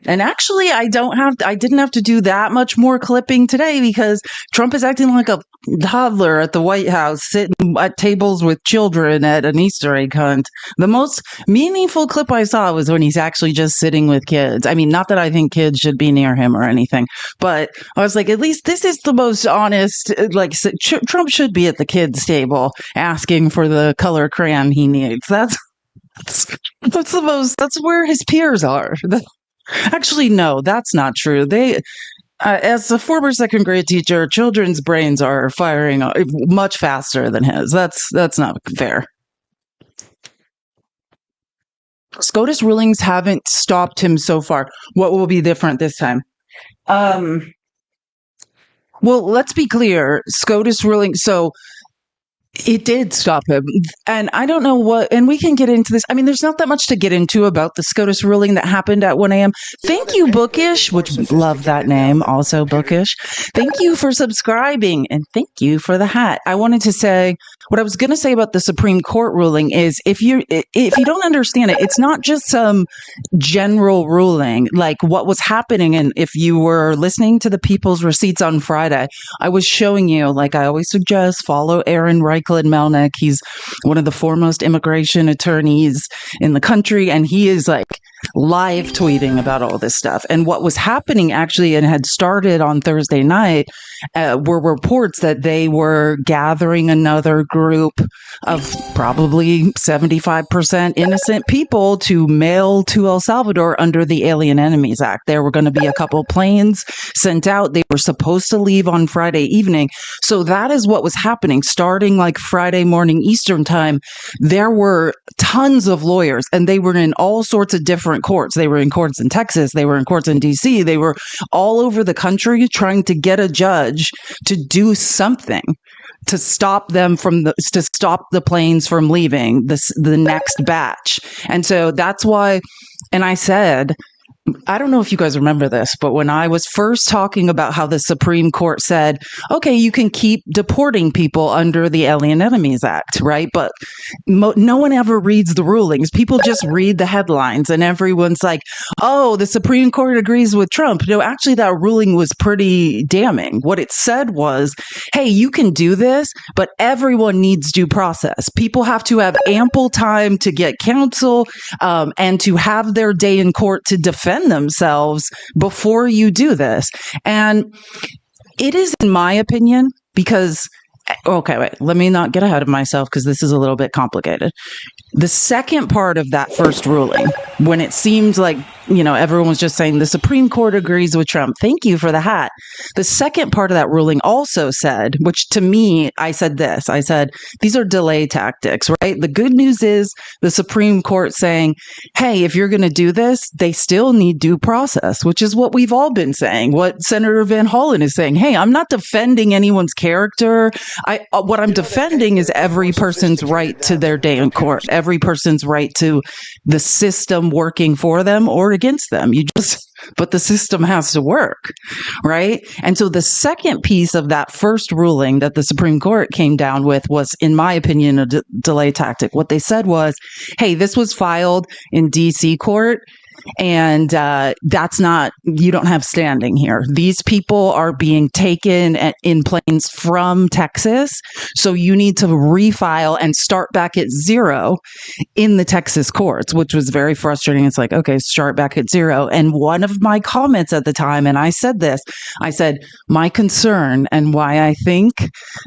And actually, I didn't have to do that much more clipping today because Trump is acting like a toddler at the White House, sitting at tables with children at an Easter egg hunt. The most meaningful clip I saw was when he's actually just sitting with kids. I mean, not that I think kids should be near him or anything, but I was like, at least this is the most honest, like, Trump should be at the kids' table asking for the color crayon he needs. That's where his peers are. Actually, no, that's not true. As a former second grade teacher, children's brains are firing much faster than his. That's not fair. SCOTUS rulings haven't stopped him so far. What will be different this time? Well, let's be clear. SCOTUS ruling. So it did stop him. And I don't know and we can get into this. I mean, there's not that much to get into about the SCOTUS ruling that happened at 1 a.m. Thank you, Bookish, which love that name. Also Bookish. Thank you for subscribing and thank you for the hat. I wanted to say, what I was going to say about the Supreme Court ruling is if you don't understand it, it's not just some general ruling like what was happening. And if you were listening to the People's Receipts on Friday, I was showing you, like I always suggest, follow Aaron Reichlin Melnick. He's one of the foremost immigration attorneys in the country. And he is like live tweeting about all this stuff. And what was happening actually, and had started on Thursday night, were reports that they were gathering another group of probably 75% innocent people to mail to El Salvador under the Alien Enemies Act. There were going to be a couple planes sent out. They were supposed to leave on Friday evening. So that is what was happening. Starting like Friday morning Eastern time, there were tons of lawyers and they were in all sorts of different courts. They were in courts in Texas. They were in courts in DC. They were all over the country trying to get a judge to do something to stop the planes from leaving the next batch. And so that's why, and I said, I don't know if you guys remember this, but when I was first talking about how the Supreme Court said, okay, you can keep deporting people under the Alien Enemies Act, right? But no one ever reads the rulings. People just read the headlines and everyone's like, oh, the Supreme Court agrees with Trump. No, actually, that ruling was pretty damning. What it said was, hey, you can do this, but everyone needs due process. People have to have ample time to get counsel and to have their day in court to defend themselves before you do this. And it is, in my opinion, because, okay, wait, let me not get ahead of myself because this is a little bit complicated. The second part of that first ruling, when it seemed like, everyone was just saying the Supreme Court agrees with Trump. Thank you for the hat. The second part of that ruling also said, which to me, I said this, I said, these are delay tactics, right? The good news is the Supreme Court saying, hey, if you're going to do this, they still need due process, which is what we've all been saying, what Senator Van Hollen is saying. Hey, I'm not defending anyone's character. What I'm defending is every person's right to their day in court, every person's right to the system working for them or against them. But the system has to work, right? And so the second piece of that first ruling that the Supreme Court came down with was, in my opinion, a delay tactic. What they said was, hey, this was filed in DC court. And you don't have standing here. These people are being taken in planes from Texas. So you need to refile and start back at zero in the Texas courts, which was very frustrating. It's like, okay, start back at zero. And one of my comments at the time, and I said this, I said, my concern and why I think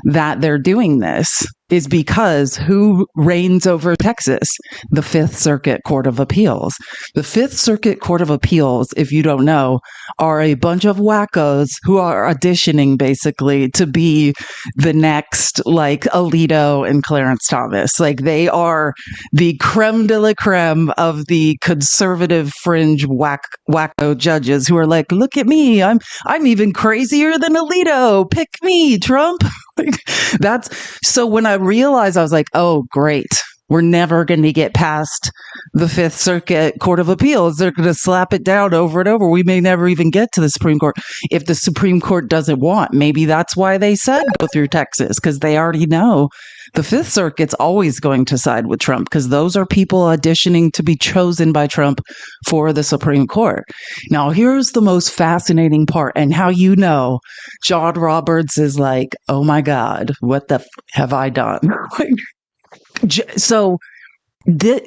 that they're doing this is because who reigns over Texas? The Fifth Circuit Court of Appeals. The Fifth Circuit Court of Appeals, if you don't know, are a bunch of wackos who are auditioning basically to be the next like Alito and Clarence Thomas. Like they are the creme de la creme of the conservative fringe wacko judges who are like, look at me, I'm even crazier than Alito. Pick me, Trump. So when I realized, I was like, oh, great. we're never going to get past the Fifth Circuit Court of Appeals. They're going to slap it down over and over. We may never even get to the Supreme Court if the Supreme Court doesn't want. Maybe that's why they said go through Texas, because they already know the Fifth Circuit's always going to side with Trump, because those are people auditioning to be chosen by Trump for the Supreme Court. Now, here's the most fascinating part, and how you know John Roberts is like, oh my God, what the have I done? So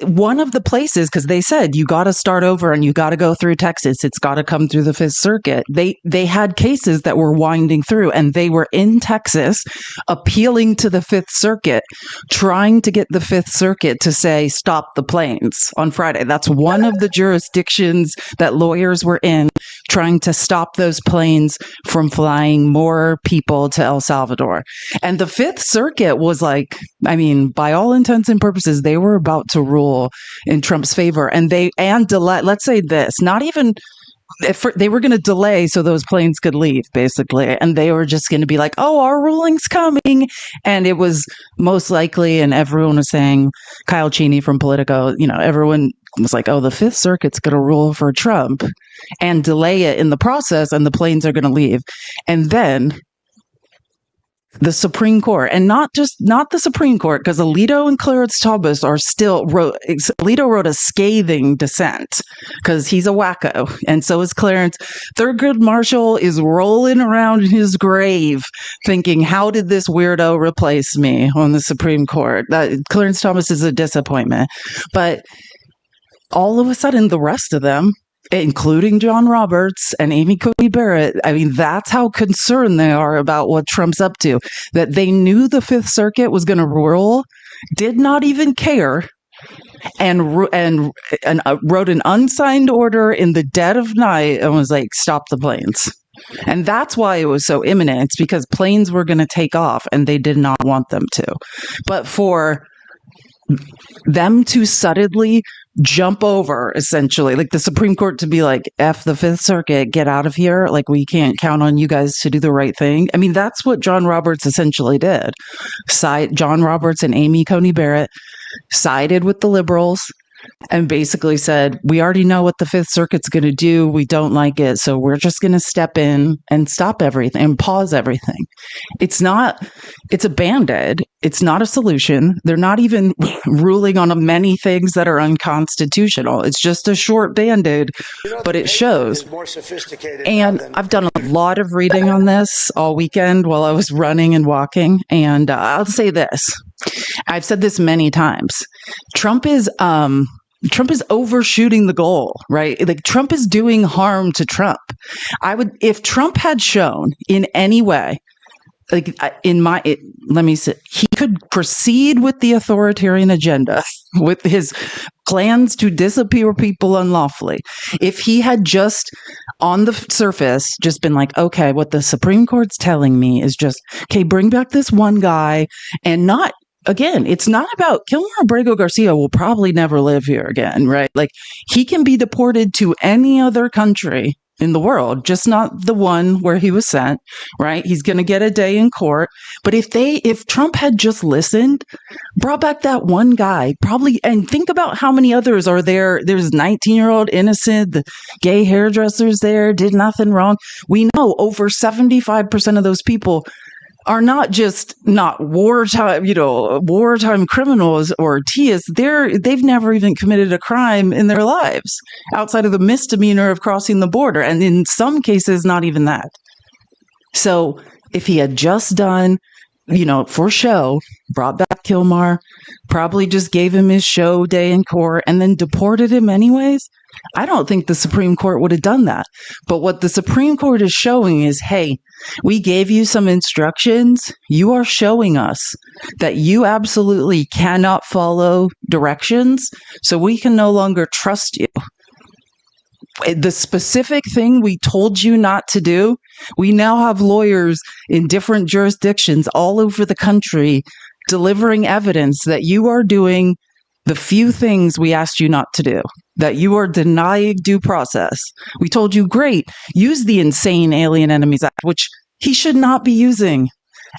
one of the places, because they said you got to start over and you got to go through Texas, it's got to come through the Fifth Circuit. They had cases that were winding through, and they were in Texas appealing to the Fifth Circuit, trying to get the Fifth Circuit to say stop the planes on Friday. That's one of the jurisdictions that lawyers were in, trying to stop those planes from flying more people to El Salvador. And the Fifth Circuit was like, I mean, by all intents and purposes, they were about to rule in Trump's favor. And delay, let's say this, not even if they were going to delay so those planes could leave, basically. And they were just going to be like, oh, our ruling's coming. And it was most likely, and everyone was saying, Kyle Cheney from Politico, everyone was like, oh, the Fifth Circuit's going to rule for Trump and delay it in the process, and the planes are going to leave. And then the Supreme Court, and not the Supreme Court, because Alito and Clarence Thomas Alito wrote a scathing dissent because he's a wacko, and so is Clarence. Thurgood Marshall is rolling around in his grave thinking, how did this weirdo replace me on the Supreme Court? Clarence Thomas is a disappointment. But all of a sudden, the rest of them, including John Roberts and Amy Coney Barrett, I mean, that's how concerned they are about what Trump's up to. That they knew the Fifth Circuit was going to rule, did not even care, and wrote an unsigned order in the dead of night and was like, stop the planes. And that's why it was so imminent. It's because planes were going to take off and they did not want them to. But for them to suddenly jump over, essentially, like the Supreme Court to be like, F the Fifth Circuit, get out of here. Like, we can't count on you guys to do the right thing. I mean, that's what John Roberts essentially did. John Roberts and Amy Coney Barrett sided with the liberals and basically said, we already know what the Fifth Circuit's going to do. We don't like it. So we're just going to step in and stop everything and pause everything. It's a Band-Aid. It's not a solution. They're not even ruling on many things that are unconstitutional. It's just a short Band-Aid, but it shows. More sophisticated, and I've done a lot of reading on this all weekend while I was running and walking. And I'll say this. I've said this many times. Trump is overshooting the goal, right? Like, Trump is doing harm to Trump. If Trump had shown in any way, like let me say, he could proceed with the authoritarian agenda, with his plans to disappear people unlawfully. If he had just on the surface just been like, okay, what the Supreme Court's telling me is just, okay, bring back this one guy, and not, again, it's not about Kilmer Abrego Garcia will probably never live here again, right? Like, he can be deported to any other country in the world, just not the one where he was sent, right? He's going to get a day in court. But if Trump had just listened, brought back that one guy, probably, and think about how many others are there. There's 19-year-old innocent, the gay hairdressers there, did nothing wrong. We know over 75% of those people are not just not wartime criminals or thieves. They've never even committed a crime in their lives outside of the misdemeanor of crossing the border. And in some cases, not even that. So if he had just done, for show, brought back Kilmar, probably just gave him his show day in court and then deported him anyways, I don't think the Supreme Court would have done that. But what the Supreme Court is showing is, hey, we gave you some instructions. You are showing us that you absolutely cannot follow directions, so we can no longer trust you. The specific thing we told you not to do, we now have lawyers in different jurisdictions all over the country delivering evidence that you are doing the few things we asked you not to do, that you are denying due process. We told you, great, use the Insane Alien Enemies Act, which he should not be using.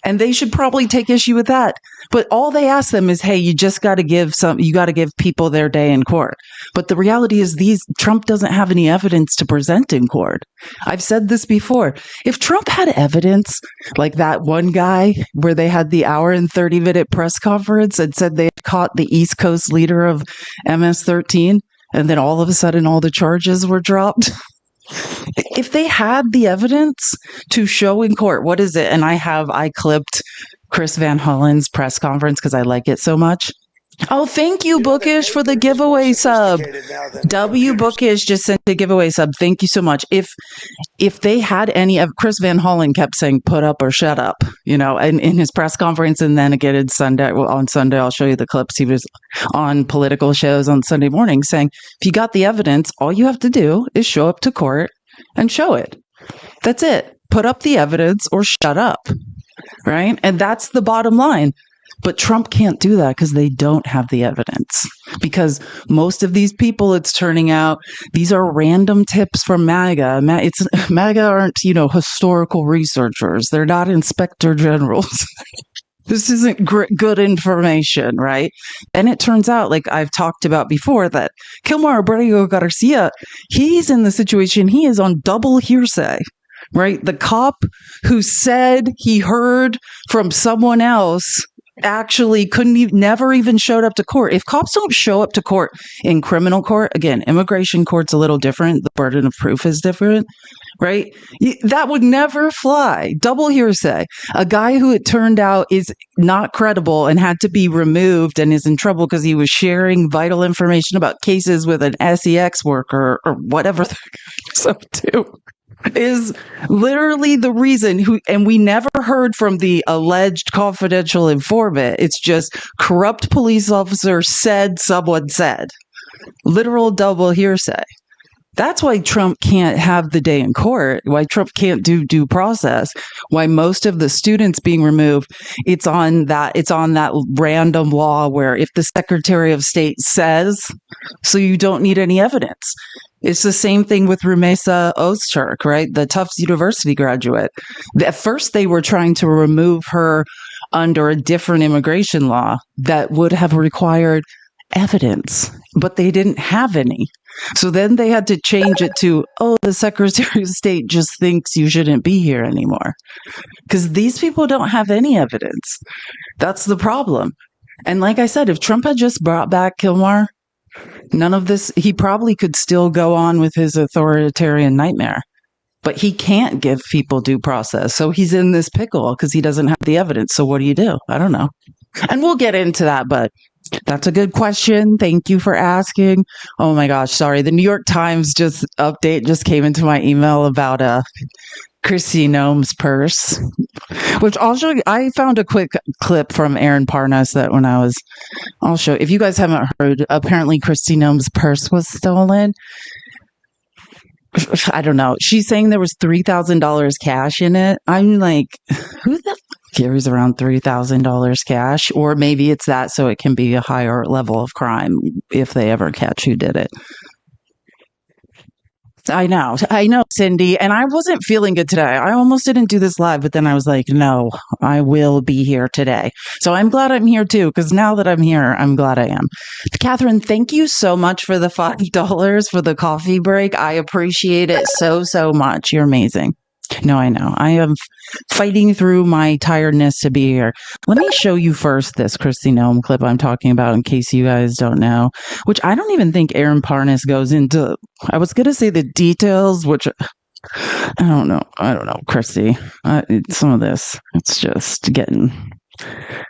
And they should probably take issue with that. But all they ask them is, hey, you just got to you got to give people their day in court. But the reality is Trump doesn't have any evidence to present in court. I've said this before. If Trump had evidence like that one guy where they had the hour and 30-minute press conference and said they had caught the East Coast leader of MS-13, and then all of a sudden all the charges were dropped. If they had the evidence to show in court, what is it? And I clipped Chris Van Hollen's press conference because I like it so much. Oh, thank you, Bookish, for the giveaway sub. W Bookish just sent a giveaway sub. Thank you so much. If they had any of Chris Van Hollen kept saying put up or shut up, and in his press conference, and then again on Sunday, I'll show you the clips. He was on political shows on Sunday morning saying, if you got the evidence, all you have to do is show up to court and show it. That's it. Put up the evidence or shut up. Right? And that's the bottom line. But Trump can't do that because they don't have the evidence. Because most of these people, it's turning out, these are random tips from MAGA. MAGA aren't, historical researchers. They're not inspector generals. This isn't good information, right? And it turns out, like I've talked about before, that Kilmar Abrego Garcia, he's in the situation, he is on double hearsay. Right? The cop who said he heard from someone else actually never even showed up to court. If cops don't show up to court in criminal court, again, immigration court's a little different. The burden of proof is different, right? That would never fly. Double hearsay. A guy who it turned out is not credible and had to be removed and is in trouble because he was sharing vital information about cases with an SEX worker or whatever they're up to. Is literally the reason and we never heard from the alleged confidential informant. It's just corrupt police officer said someone said. Literal double hearsay. That's why Trump can't have the day in court, why Trump can't do due process, why most of the students being removed, it's on that random law where if the Secretary of State says, so you don't need any evidence. It's the same thing with Rumeysa Öztürk, right? The Tufts University graduate. At first, they were trying to remove her under a different immigration law that would have required evidence, but they didn't have any. So then they had to change it to, the Secretary of State just thinks you shouldn't be here anymore. Because these people don't have any evidence. That's the problem. And like I said, if Trump had just brought back Kilmar, none of this, he probably could still go on with his authoritarian nightmare. But he can't give people due process. So he's in this pickle because he doesn't have the evidence. So what do you do? I don't know. And we'll get into that, but that's a good question. Thank you for asking. Oh my gosh, sorry. The New York Times update just came into my email about Kristi Noem's purse, which I'll show you. I found a quick clip from Aaron Parnas that I'll show. If you guys haven't heard, apparently Kristi Noem's purse was stolen. I don't know. She's saying there was $3,000 cash in it. I'm like, who the carries around $3,000 cash? Or maybe it's that so it can be a higher level of crime if they ever catch who did it. I know, Cindy. And I wasn't feeling good today. I almost didn't do this live, but then I was like, no, I will be here today. So I'm glad I'm here too, because now that I'm here, I'm glad I am. Catherine, thank you so much for the $5 for the coffee break. I appreciate it so, so much. You're amazing. No, I know. I am fighting through my tiredness to be here. Let me show you first this Kristi Noem clip I'm talking about in case you guys don't know, which I don't even think Aaron Parnas goes into. I was going to say the details, which I don't know. Kristi, some of this, it's just getting,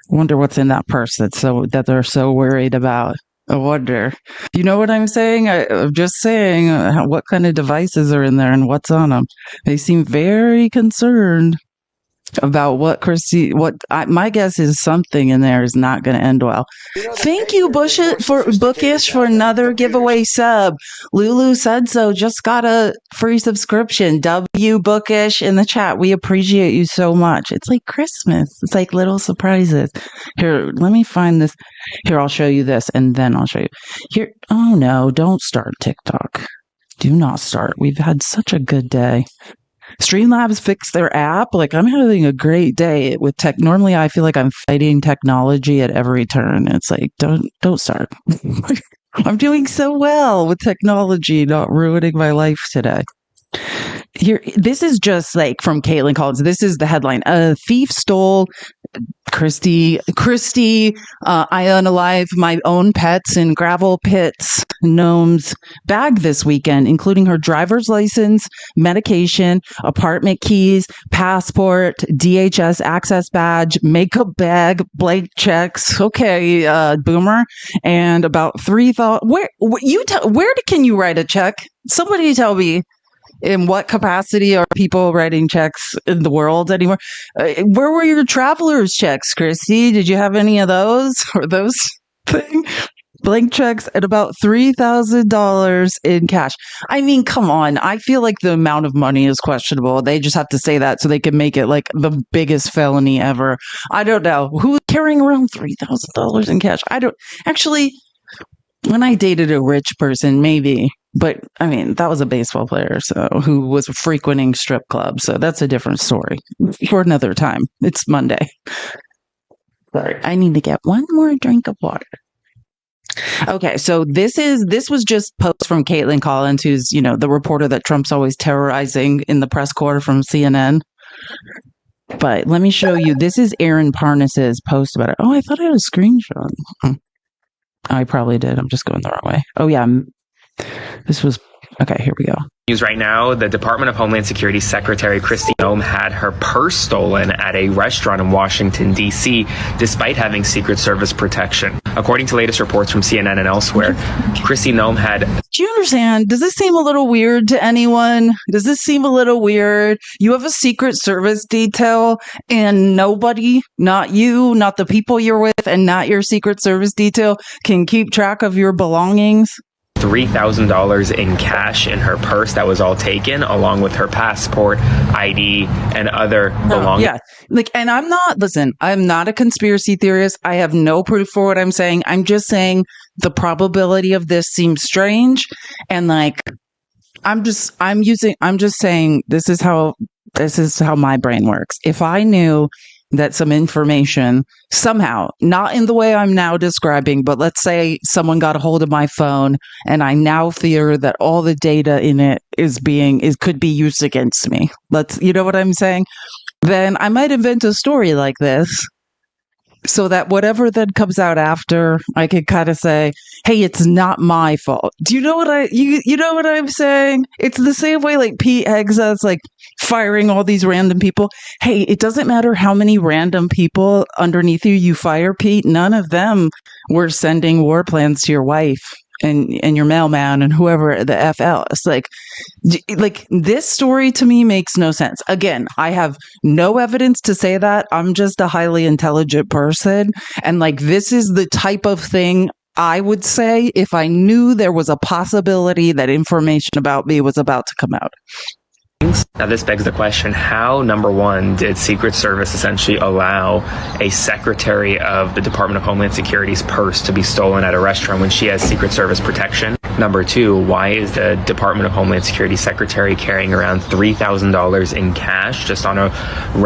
wonder what's in that purse that they're so worried about. I wonder. You know what I'm saying? I'm just saying what kind of devices are in there and what's on them. They seem very concerned about what my guess is something in there is not going to end well. Thank you, Bookish, for another giveaway sub. Lulu said so. Just got a free subscription. W Bookish in the chat. We appreciate you so much. It's like Christmas. It's like little surprises. Here, let me find this. Here, I'll show you this, and then I'll show you. Here. Oh no! Don't start TikTok. Do not start. We've had such a good day. Streamlabs fixed their app. Like, I'm having a great day with tech. Normally, I feel like I'm fighting technology at every turn. It's like, don't start. I'm doing so well with technology not ruining my life today. Here, this is just like from Caitlin Collins. This is the headline: a thief stole Christy, I unalive my own pets in gravel pits, gnomes bag this weekend, including her driver's license, medication, apartment keys, passport, DHS access badge, makeup bag, blank checks. Okay, boomer, and about 3,000. Where can you write a check? Somebody tell me. In what capacity are people writing checks in the world anymore? Where were your traveler's checks, Christy? Did you have any of those or those thing? Blank checks at about $3,000 in cash. I mean, come on. I feel like the amount of money is questionable. They just have to say that so they can make it like the biggest felony ever. I don't know. Who's carrying around $3,000 in cash? I don't actually. When I dated a rich person, maybe. But I mean, that was a baseball player, so who was frequenting strip clubs. So that's a different story for another time. It's Monday. Sorry, I need to get one more drink of water. Okay, so this was just post from Caitlin Collins, who's the reporter that Trump's always terrorizing in the press corps from CNN. But let me show you. This is Aaron Parnas's post about it. Oh, I thought I had a screenshot. I probably did. I'm just going the wrong way. Oh, yeah. This was... Okay, here we go. News right now, the Department of Homeland Security Secretary Kristi Noem had her purse stolen at a restaurant in Washington, D.C., despite having Secret Service protection. According to latest reports from CNN and elsewhere, Kristi Noem had... Do you understand? Does this seem a little weird to anyone? Does this seem a little weird? You have a Secret Service detail and nobody, not you, not the people you're with, and not your Secret Service detail can keep track of your belongings? $3,000 in cash in her purse that was all taken, along with her passport, ID, and other belongings. Yeah. And I'm not a conspiracy theorist. I have no proof for what I'm saying. I'm just saying the probability of this seems strange. And I'm just saying this is how my brain works. If I knew that some information somehow, not in the way I'm now describing, but let's say someone got a hold of my phone and I now fear that all the data in it could be used against me. You know what I'm saying? Then I might invent a story like this so that whatever then comes out after, I could kind of say, hey, it's not my fault. Do you know what you know what I'm saying? It's the same way like Pete Hegseth's firing all these random people. Hey, it doesn't matter how many random people underneath you fire, Pete. None of them were sending war plans to your wife and your mailman and whoever the F else. Like this story to me makes no sense. Again, I have no evidence to say that. I'm just a highly intelligent person. And this is the type of thing I would say if I knew there was a possibility that information about me was about to come out. Now, this begs the question, how, number one, did Secret Service essentially allow a secretary of the Department of Homeland Security's purse to be stolen at a restaurant when she has Secret Service protection? Number two, why is the Department of Homeland Security secretary carrying around $3,000 in cash just on a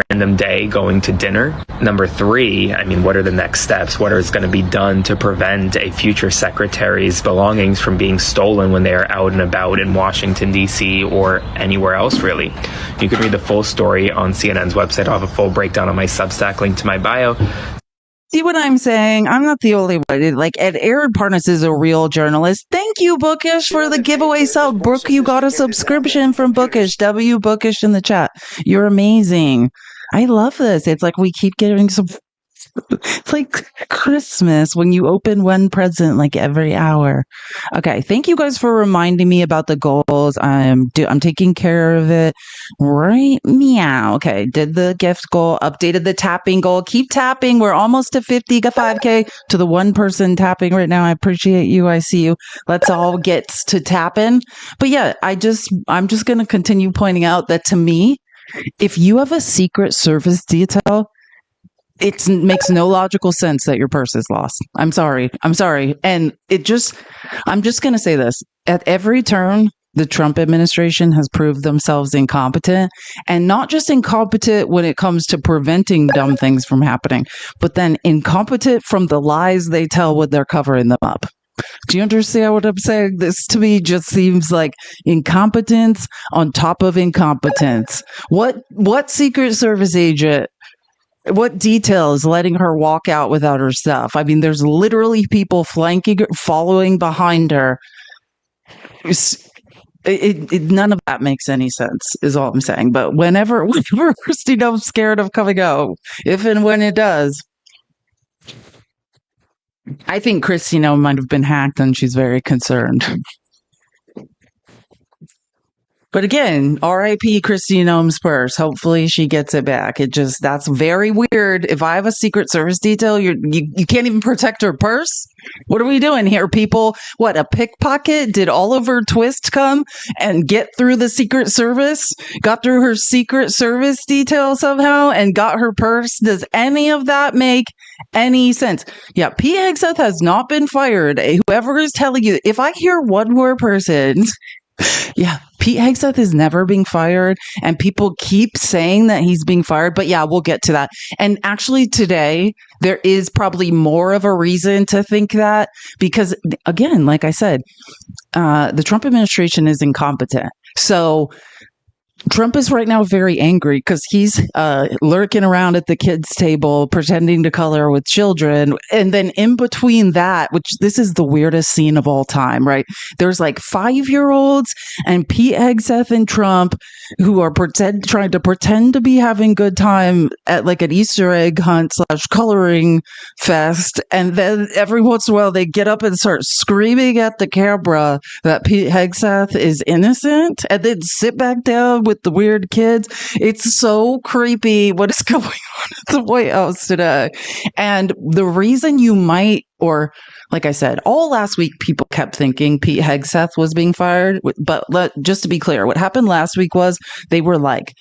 random day going to dinner? Number three, what are the next steps? What is going to be done to prevent a future secretary's belongings from being stolen when they are out and about in Washington, D.C. or anywhere else, really? You can read the full story on CNN's website. I'll have a full breakdown on my Substack, link to my bio. See what I'm saying? I'm not the only one. Ed Aaron Parnas is a real journalist. Thank you, Bookish, for the giveaway sub. Brooke, you got a subscription from Bookish. W Bookish in the chat. You're amazing. I love this. It's like we keep getting some... It's like Christmas when you open one present every hour. Okay, thank you guys for reminding me about the goals. I'm taking care of it right meow. Okay, did the gift goal, updated the tapping goal. Keep tapping. We're almost to 5K to the one person tapping right now. I appreciate you. I see you. Let's all get to tapping. But yeah, I'm just going to continue pointing out that to me, if you have a Secret Service detail, it makes no logical sense that your purse is lost. I'm sorry. And I'm just going to say this. At every turn, the Trump administration has proved themselves incompetent, and not just incompetent when it comes to preventing dumb things from happening, but then incompetent from the lies they tell when they're covering them up. Do you understand what I'm saying? This to me just seems like incompetence on top of incompetence. What Secret Service agent, what detail is letting her walk out without her stuff? I mean, there's literally people following behind her. None of that makes any sense, is all I'm saying. But whenever Kristi Noem's scared of coming out, if and when it does, I think Kristi Noem might have been hacked and she's very concerned. But again, R.I.P. Kristi Noem's purse. Hopefully she gets it back. That's very weird. If I have a Secret Service detail, you can't even protect her purse? What are we doing here, people? What, a pickpocket? Did Oliver Twist come and get through the Secret Service? Got through her Secret Service detail somehow and got her purse? Does any of that make any sense? Yeah, Pete Hegseth has not been fired. Whoever is telling you, if I hear one more person... Yeah, Pete Hegseth is never being fired, and people keep saying that he's being fired. But yeah, we'll get to that. And actually today, there is probably more of a reason to think that because, again, like I said, the Trump administration is incompetent. So Trump is right now very angry because he's lurking around at the kids' table, pretending to color with children. And then in between that, which this is the weirdest scene of all time, right? There's like 5-year-olds and Pete Hegseth and Trump who are trying to pretend to be having good time at like an Easter egg hunt / coloring fest. And then every once in a while they get up and start screaming at the camera that Pete Hegseth is innocent and then sit back down with the weird kids. It's so creepy what is going on at the White House today. And the reason you might, or like I said, all last week, people kept thinking Pete Hegseth was being fired. But just to be clear, what happened last week was they were like,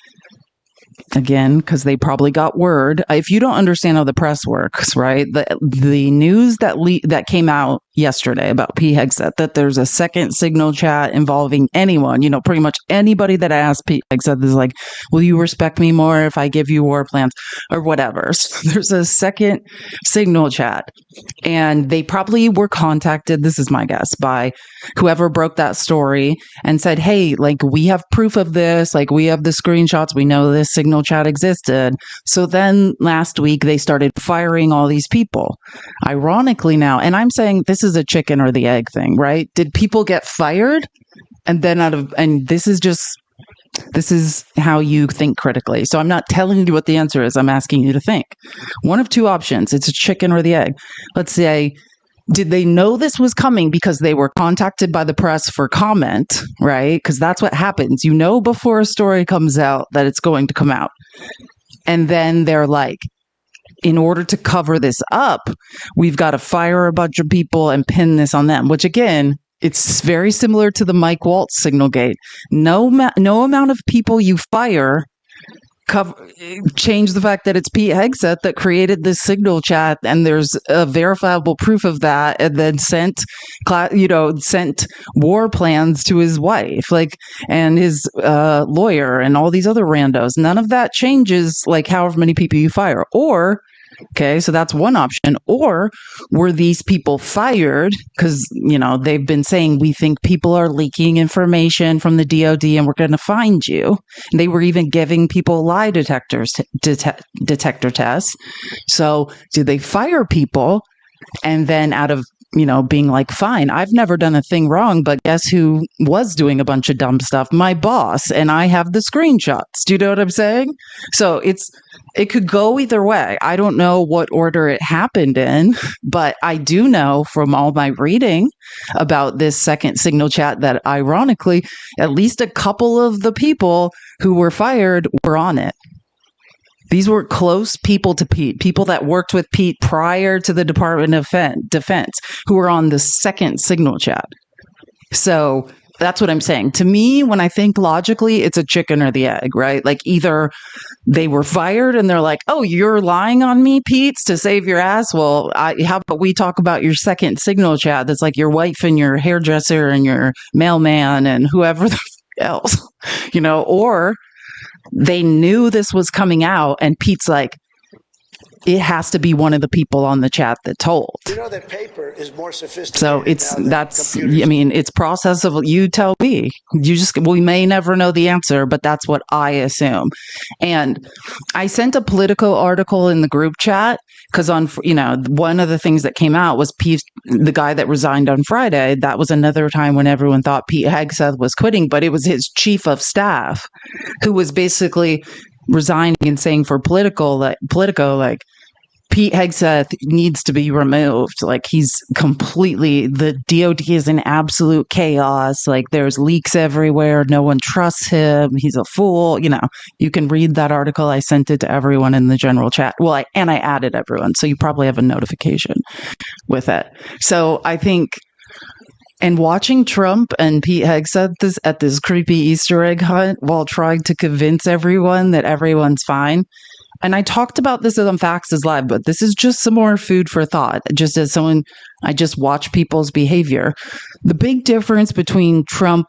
again, because they probably got word. If you don't understand how the press works, right? The news that came out yesterday about Pete Hegseth, that there's a second signal chat involving anyone, pretty much anybody that asked Pete Hegseth is like, will you respect me more if I give you war plans or whatever? So there's a second signal chat. And they probably were contacted, this is my guess, by whoever broke that story and said, hey, like, we have proof of this. Like, we have the screenshots. We know this signal chat existed. So then last week they started firing all these people. Ironically now, and I'm saying this is a chicken or the egg thing, right? Did people get fired? And then this is how you think critically. So I'm not telling you what the answer is. I'm asking you to think. One of two options. It's a chicken or the egg. Let's say, did they know this was coming because they were contacted by the press for comment, right? Because that's what happens. You know before a story comes out that it's going to come out. And then they're like, in order to cover this up, we've got to fire a bunch of people and pin this on them, which again, it's very similar to the Mike Waltz signal gate. No amount of people you fire change the fact that it's Pete Hegseth that created this signal chat, and there's a verifiable proof of that, and then sent war plans to his wife, and his lawyer, and all these other randos. None of that changes, however many people you fire. Or, okay, so that's one option. Or were these people fired because, they've been saying, we think people are leaking information from the DOD and we're going to find you. And they were even giving people lie detector tests. So did they fire people? And then out of, being like, fine, I've never done a thing wrong, but guess who was doing a bunch of dumb stuff? My boss, and I have the screenshots. Do you know what I'm saying? So it could go either way. I don't know what order it happened in, but I do know from all my reading about this second signal chat that ironically, at least a couple of the people who were fired were on it. These were close people to Pete, people that worked with Pete prior to the Department of Defense, who were on the second signal chat. So That's what I'm saying. To me, when I think logically, it's a chicken or the egg, right? Like either they were fired and they're like, oh, you're lying on me, Pete, to save your ass. Well, how about we talk about your second signal chat that's like your wife and your hairdresser and your mailman and whoever else, or they knew this was coming out and Pete's like, it has to be one of the people on the chat that told. That paper is more sophisticated. So it's process of, you tell me. We may never know the answer, but that's what I assume. And I sent a Politico article in the group chat because one of the things that came out was the guy that resigned on Friday. That was another time when everyone thought Pete Hegseth was quitting, but it was his chief of staff who was basically resigning and saying for Politico, like Pete Hegseth needs to be removed. Like he's completely, the DOD is in absolute chaos. Like there's leaks everywhere. No one trusts him. He's a fool. You can read that article. I sent it to everyone in the general chat. Well, I added everyone. So you probably have a notification with it. So I think, and watching Trump and Pete Hegseth at this creepy Easter egg hunt while trying to convince everyone that everyone's fine. And I talked about this on Faxes Live, but this is just some more food for thought. Just as someone, I just watch people's behavior. The big difference between Trump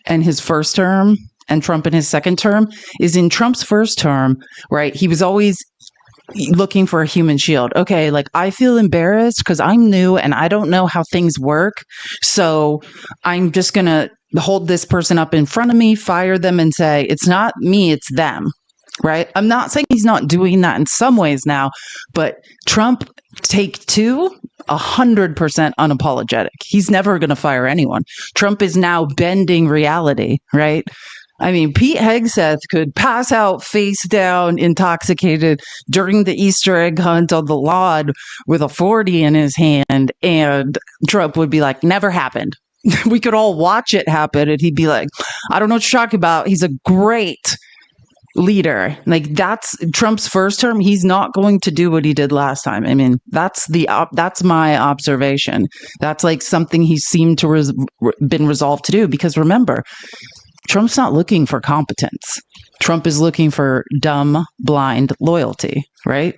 and his first term and Trump in his second term is in Trump's first term, right? He was always looking for a human shield. Okay, like I feel embarrassed because I'm new and I don't know how things work. So I'm just going to hold this person up in front of me, fire them and say, it's not me, it's them. Right? I'm not saying he's not doing that in some ways now, but Trump, take two, 100% unapologetic. He's never going to fire anyone. Trump is now bending reality, right? I mean, Pete Hegseth could pass out face down, intoxicated during the Easter egg hunt on the lawn with a 40 in his hand, and Trump would be like, never happened. We could all watch it happen, and he'd be like, I don't know what you're talking about. He's a great leader. Like that's Trump's first term. He's not going to do what he did last time. I mean, that's my observation. That's like something he seemed to been resolved to do, because remember, Trump's not looking for competence. Trump is looking for dumb, blind loyalty, right?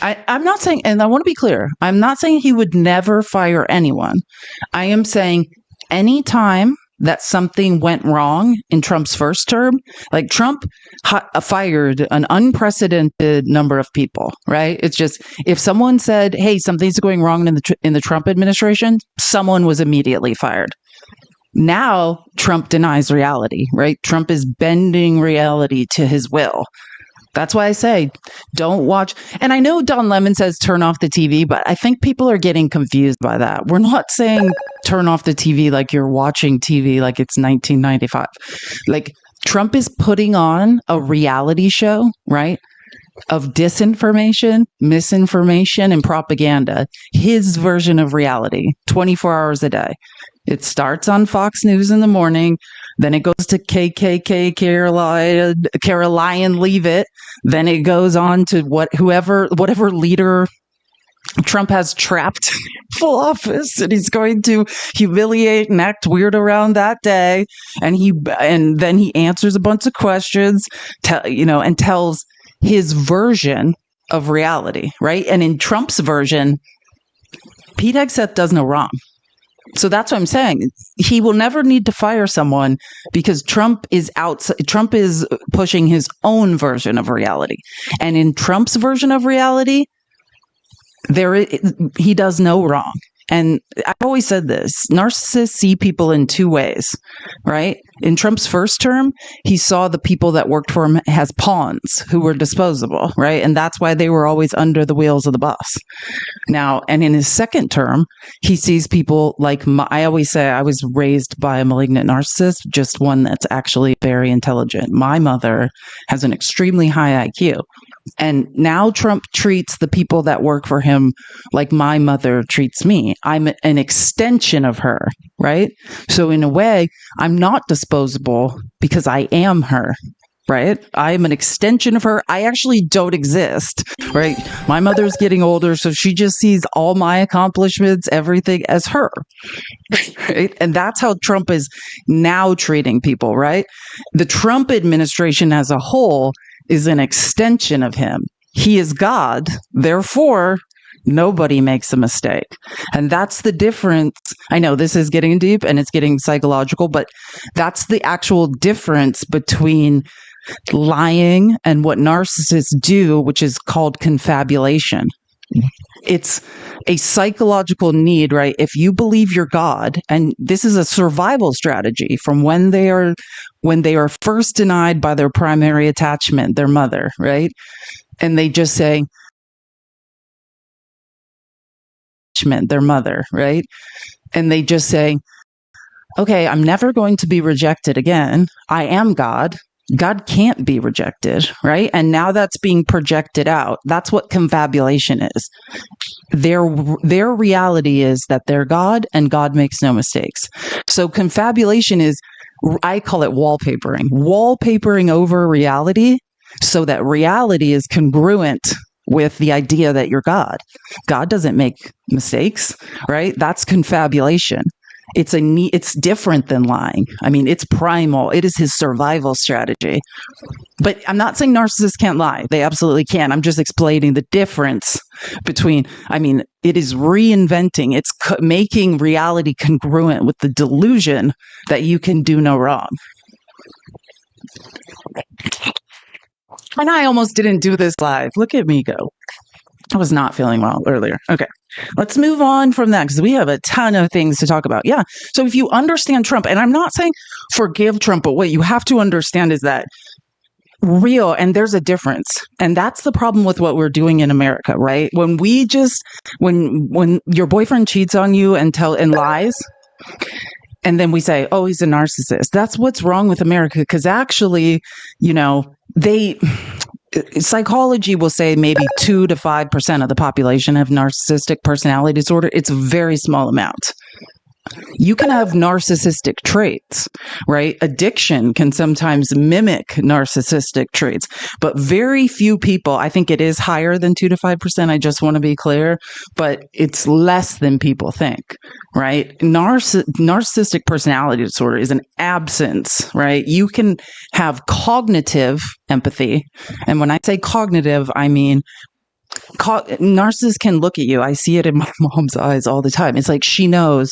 I'm not saying, and I want to be clear, I'm not saying he would never fire anyone. I am saying anytime that something went wrong in Trump's first term, like Trump fired an unprecedented number of people, right? It's just, if someone said, hey, something's going wrong in the Trump administration, someone was immediately fired. Now Trump denies reality, right? Trump is bending reality to his will. That's why I say don't watch. And I know Don Lemon says turn off the TV, but I think people are getting confused by that. We're not saying turn off the TV like you're watching TV like it's 1995. Like Trump is putting on a reality show, right? Of disinformation, misinformation, and propaganda. His version of reality, 24 hours a day. It starts on Fox News in the morning. Then it goes to KKK, Caroline Leave It. Then it goes on to whatever leader Trump has trapped in full office, and he's going to humiliate and act weird around that day. And then he answers a bunch of questions, and tells his version of reality, right? And in Trump's version, Pete Hegseth does no wrong. So that's what I'm saying. He will never need to fire someone because Trump is pushing his own version of reality. And in Trump's version of reality, he does no wrong. And I've always said this, narcissists see people in two ways, right? In Trump's first term, he saw the people that worked for him as pawns who were disposable, right? And that's why they were always under the wheels of the bus. Now, and in his second term, he sees people like, I always say I was raised by a malignant narcissist, just one that's actually very intelligent. My mother has an extremely high IQ. And now Trump treats the people that work for him like my mother treats me. I'm an extension of her, right? So in a way, I'm not disposable because I am her. right? I'm an extension of her. I actually don't exist, right? My mother's getting older, so she just sees all my accomplishments, everything as her, right? And that's how Trump is now treating people, right? The Trump administration as a whole is an extension of him. He is God, therefore, nobody makes a mistake. And that's the difference. I know this is getting deep and it's getting psychological, but that's the actual difference between lying and what narcissists do, which is called confabulation. It's a psychological need, right? If you believe you're God, and this is a survival strategy from when they are first denied by their primary attachment, their mother, right? And they just say, their mother, right? And they just say, okay, I'm never going to be rejected again. I am God. God can't be rejected, right? And now that's being projected out. That's what confabulation is. Their reality is that they're God and God makes no mistakes. So confabulation is, I call it wallpapering over reality so that reality is congruent with the idea that you're God. God doesn't make mistakes, right? That's confabulation. It's different than lying. I mean, it's primal. It is his survival strategy. But I'm not saying narcissists can't lie. They absolutely can. I'm just explaining the difference between, it is reinventing. It's making reality congruent with the delusion that you can do no wrong. And I almost didn't do this live. Look at me go. I was not feeling well earlier. Okay, let's move on from that because we have a ton of things to talk about. Yeah. So if you understand Trump, and I'm not saying forgive Trump, but what you have to understand is that and there's a difference. And that's the problem with what we're doing in America, right? When your boyfriend cheats on you and lies, and then we say, oh, he's a narcissist. That's what's wrong with America. Because actually, psychology will say maybe 2 to 5% of the population have narcissistic personality disorder. It's a very small amount. You can have narcissistic traits, right? Addiction can sometimes mimic narcissistic traits, but very few people, I think it is higher than 2 to 5%. I just want to be clear, but it's less than people think, right? Narcissistic personality disorder is an absence, right? You can have cognitive empathy. And when I say cognitive, I mean, narcissists can look at you. I see it in my mom's eyes all the time. It's like she knows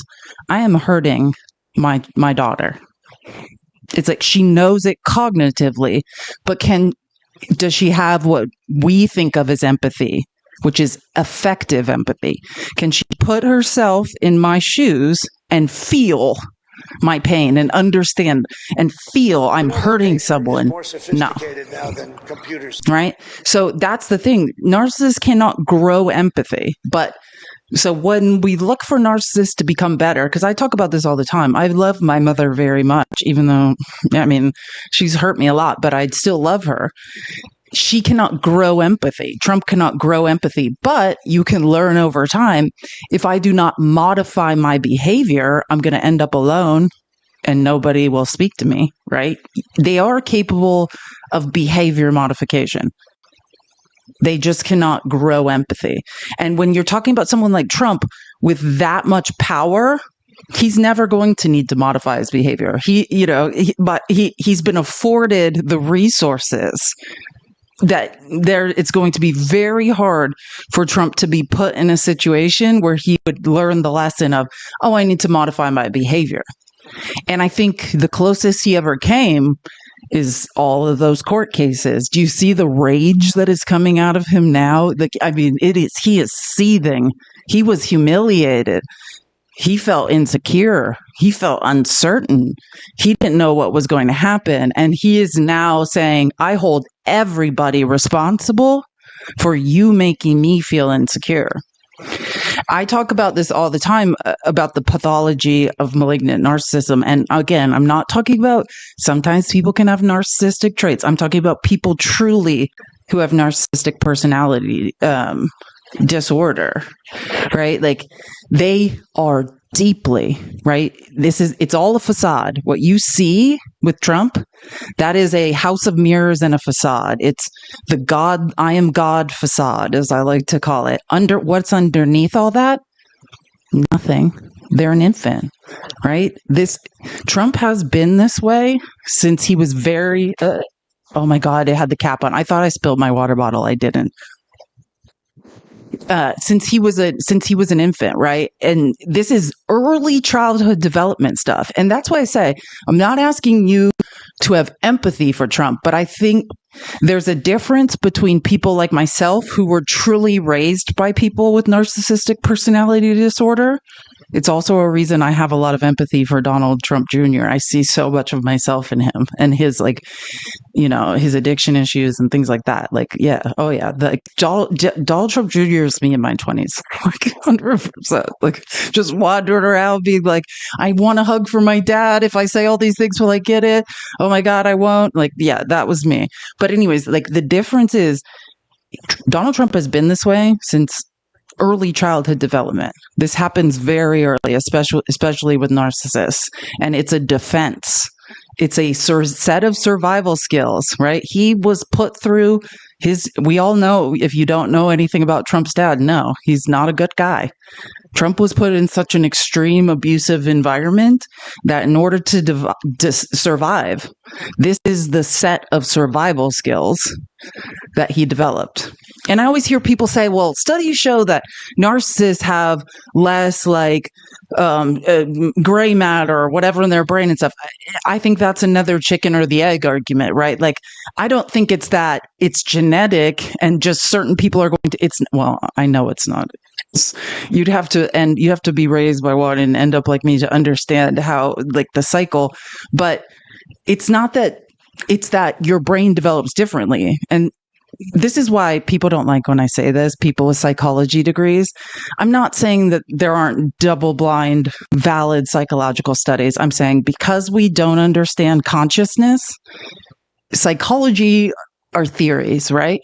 I am hurting my daughter. It's like she knows it cognitively, but does she have what we think of as empathy, which is effective empathy? Can she put herself in my shoes and feel my pain and understand and feel I'm hurting someone? More sophisticated now than computers. Right? So that's the thing. Narcissists cannot grow empathy. But so when we look for narcissists to become better, because I talk about this all the time, I love my mother very much, even though, she's hurt me a lot, but I still love her. She cannot grow empathy. Trump cannot grow empathy, but you can learn over time. If I do not modify my behavior, I'm going to end up alone and nobody will speak to me, right? They are capable of behavior modification. They just cannot grow empathy. And when you're talking about someone like Trump with that much power, he's never going to need to modify his behavior. But he's been afforded the resources that it's going to be very hard for Trump to be put in a situation where he would learn the lesson of, oh, I need to modify my behavior. And I think the closest he ever came is all of those court cases. Do you see the rage that is coming out of him now? He is seething. He was humiliated. He felt insecure. He felt uncertain. He didn't know what was going to happen. And he is now saying, I hold everybody responsible for you making me feel insecure. I talk about this all the time about the pathology of malignant narcissism. And again, I'm not talking about sometimes people can have narcissistic traits. I'm talking about people truly who have narcissistic personality disorder, right? Like they are deeply, right? It's all a facade. What you see with Trump, that is a house of mirrors and a facade. It's the God, I am God facade, as I like to call it. What's underneath all that? Nothing. They're an infant, right? Trump has been this way since he was oh my God, it had the cap on. I thought I spilled my water bottle. I didn't. Since he was an infant, right? And this is early childhood development stuff. And that's why I say, I'm not asking you to have empathy for Trump, but I think there's a difference between people like myself who were truly raised by people with narcissistic personality disorder. It's also a reason I have a lot of empathy for Donald Trump Jr. I see so much of myself in him and his his addiction issues and things like that. Like, yeah, oh yeah, Donald Trump Jr. is me in my 20s, like 100%. Like, just wandering around being like, I want a hug from my dad. If I say all these things, will I get it? Oh my God, I won't. Like, yeah, that was me. But anyways, like the difference is Donald Trump has been this way since early childhood development. This happens very early, especially with narcissists, and it's a defense. It's a set of survival skills, right? He was put through we all know, if you don't know anything about Trump's dad, no, he's not a good guy. Trump was put in such an extreme abusive environment that in order to survive, this is the set of survival skills that he developed. And I always hear people say, well, studies show that narcissists have less gray matter or whatever in their brain and stuff. I think that's another chicken or the egg argument, right? Like, I don't think it's that it's genetic and just certain people are going to, I know it's not. You have to be raised by one and end up like me to understand how, like, the cycle. But it's not that, it's that your brain develops differently. And this is why people don't like when I say this, people with psychology degrees. I'm not saying that there aren't double-blind, valid psychological studies. I'm saying because we don't understand consciousness, psychology are theories, right?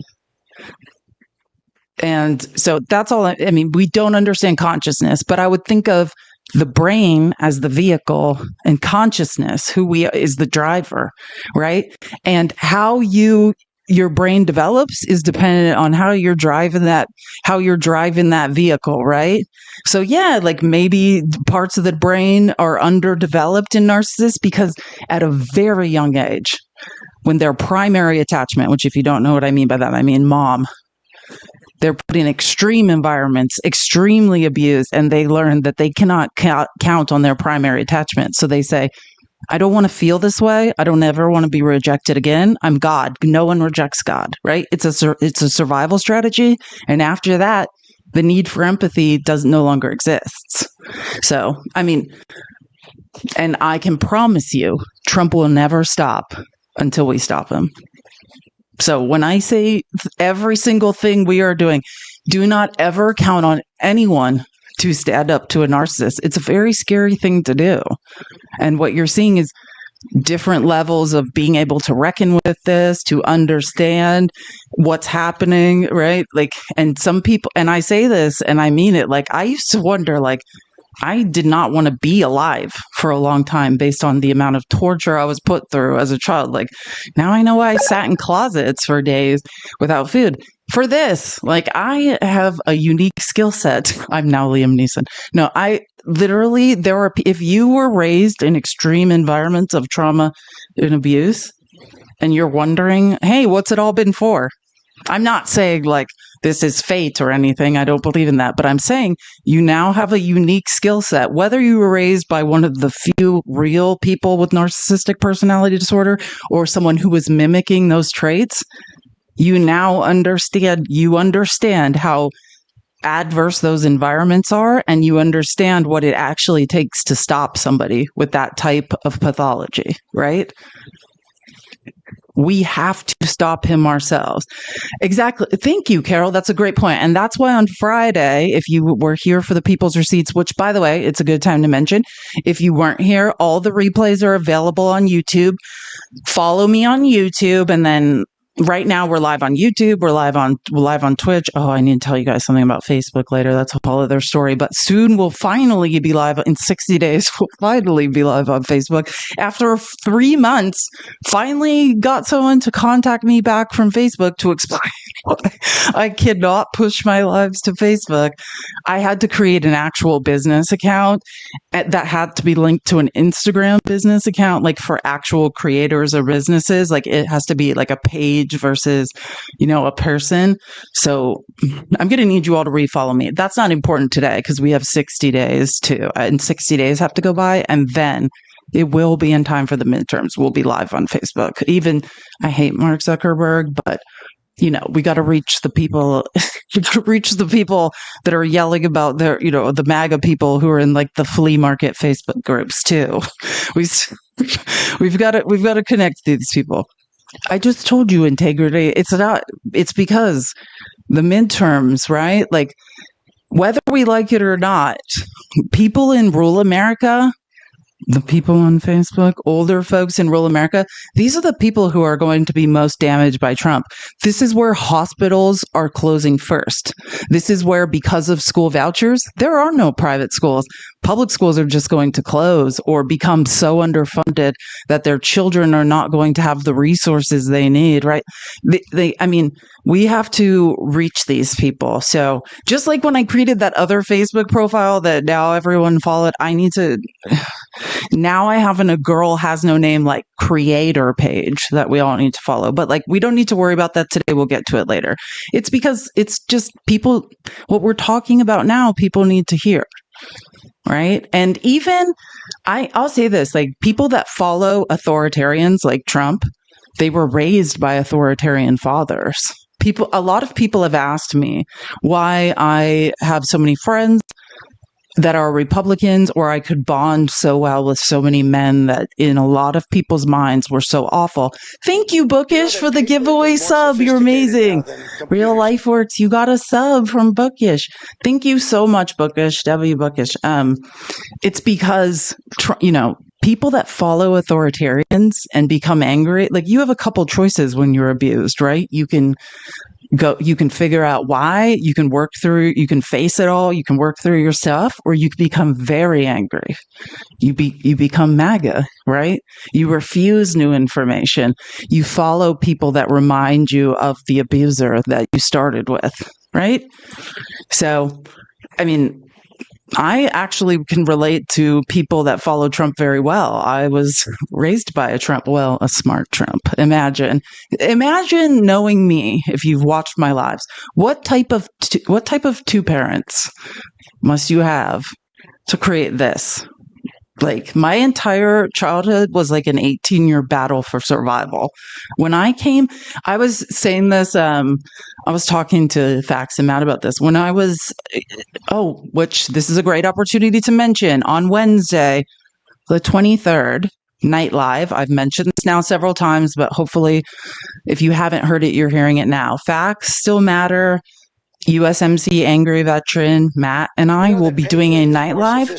And so that's all. I mean, we don't understand consciousness, but I would think of the brain as the vehicle and consciousness, is the driver, right? And how your brain develops is dependent on how you're driving that vehicle, right? So yeah, like maybe parts of the brain are underdeveloped in narcissists because at a very young age, when their primary attachment, which if you don't know what I mean by that, I mean mom, they're put in extreme environments, extremely abused, and they learn that they cannot count on their primary attachment. So they say, I don't want to feel this way. I don't ever want to be rejected again. I'm God. No one rejects God, right? It's a survival strategy. And after that, the need for empathy no longer exists. So, I mean, and I can promise you, Trump will never stop until we stop him. So when I say every single thing we are doing, do not ever count on anyone to stand up to a narcissist. It's a very scary thing to do. And what you're seeing is different levels of being able to reckon with this, to understand what's happening, right? Like, and some people, and I say this and I mean it, like, I used to wonder, like, I did not want to be alive for a long time based on the amount of torture I was put through as a child. Like, now I know why I sat in closets for days without food. For this, like, I have a unique skill set. I'm now Liam Neeson. No, I literally, if you were raised in extreme environments of trauma and abuse, and you're wondering, hey, what's it all been for? I'm not saying like this is fate or anything. I don't believe in that. But I'm saying you now have a unique skill set. Whether you were raised by one of the few real people with narcissistic personality disorder or someone who was mimicking those traits, you now understand how adverse those environments are, and you understand what it actually takes to stop somebody with that type of pathology, right? We have to stop him ourselves. Exactly. Thank you, Carol. That's a great point. And that's why on Friday, if you were here for the People's Receipts, which, by the way, it's a good time to mention, if you weren't here, all the replays are available on YouTube. Follow me on YouTube and then right now we're live on YouTube, we're live on Twitch. Oh, I need to tell you guys something about Facebook later. That's a whole other story. But soon we'll finally be live in 60 days. We'll finally be live on Facebook. After 3 months, finally got someone to contact me back from Facebook to explain why I cannot push my lives to Facebook. I had to create an actual business account that had to be linked to an Instagram business account, like for actual creators or businesses. Like it has to be like a page versus, a person. So I'm going to need you all to refollow me. That's not important today because we have 60 days and 60 days have to go by. And then it will be in time for the midterms. We'll be live on Facebook. Even I hate Mark Zuckerberg, but we got to reach the people, that are yelling about the MAGA people who are in like the flea market Facebook groups too. We've got to connect to these people. I just told you integrity. It's because the midterms, right? Like whether we like it or not, people in rural America, the people on Facebook, older folks in rural America, these are the people who are going to be most damaged by Trump. This is where hospitals are closing first. This is where, because of school vouchers, there are no private schools. Public schools are just going to close or become so underfunded that their children are not going to have the resources they need, right? We have to reach these people. So just like when I created that other Facebook profile that now everyone followed, now I have a girl has no name like creator page that we all need to follow. But like, we don't need to worry about that today. We'll get to it later. It's because it's just people, what we're talking about now, people need to hear. Right. And even I'll say this, like people that follow authoritarians like Trump, they were raised by authoritarian fathers. A lot of people have asked me why I have so many friends that are Republicans, or I could bond so well with so many men that in a lot of people's minds were so awful. Thank you, Bookish, for the giveaway sub. You're amazing. Real Life Works. You got a sub from Bookish. Thank you so much, Bookish. W Bookish. It's because, people that follow authoritarians and become angry, like you have a couple choices when you're abused, right? You can figure out why, you can face it all, you can work through your stuff, or you can become very angry. You become MAGA, right? You refuse new information. You follow people that remind you of the abuser that you started with, right? So, I actually can relate to people that follow Trump very well. I was raised by a smart Trump. Imagine knowing me if you've watched my lives. What type of two parents must you have to create this? Like my entire childhood was like an 18-year battle for survival. When I was saying this, I was talking to Fax and Matt about this. When I was, which this is a great opportunity to mention, on Wednesday, the 23rd, Night Live. I've mentioned this now several times, but hopefully if you haven't heard it, you're hearing it now. Facts still matter. USMC Angry Veteran, Matt, and I will be doing a night live.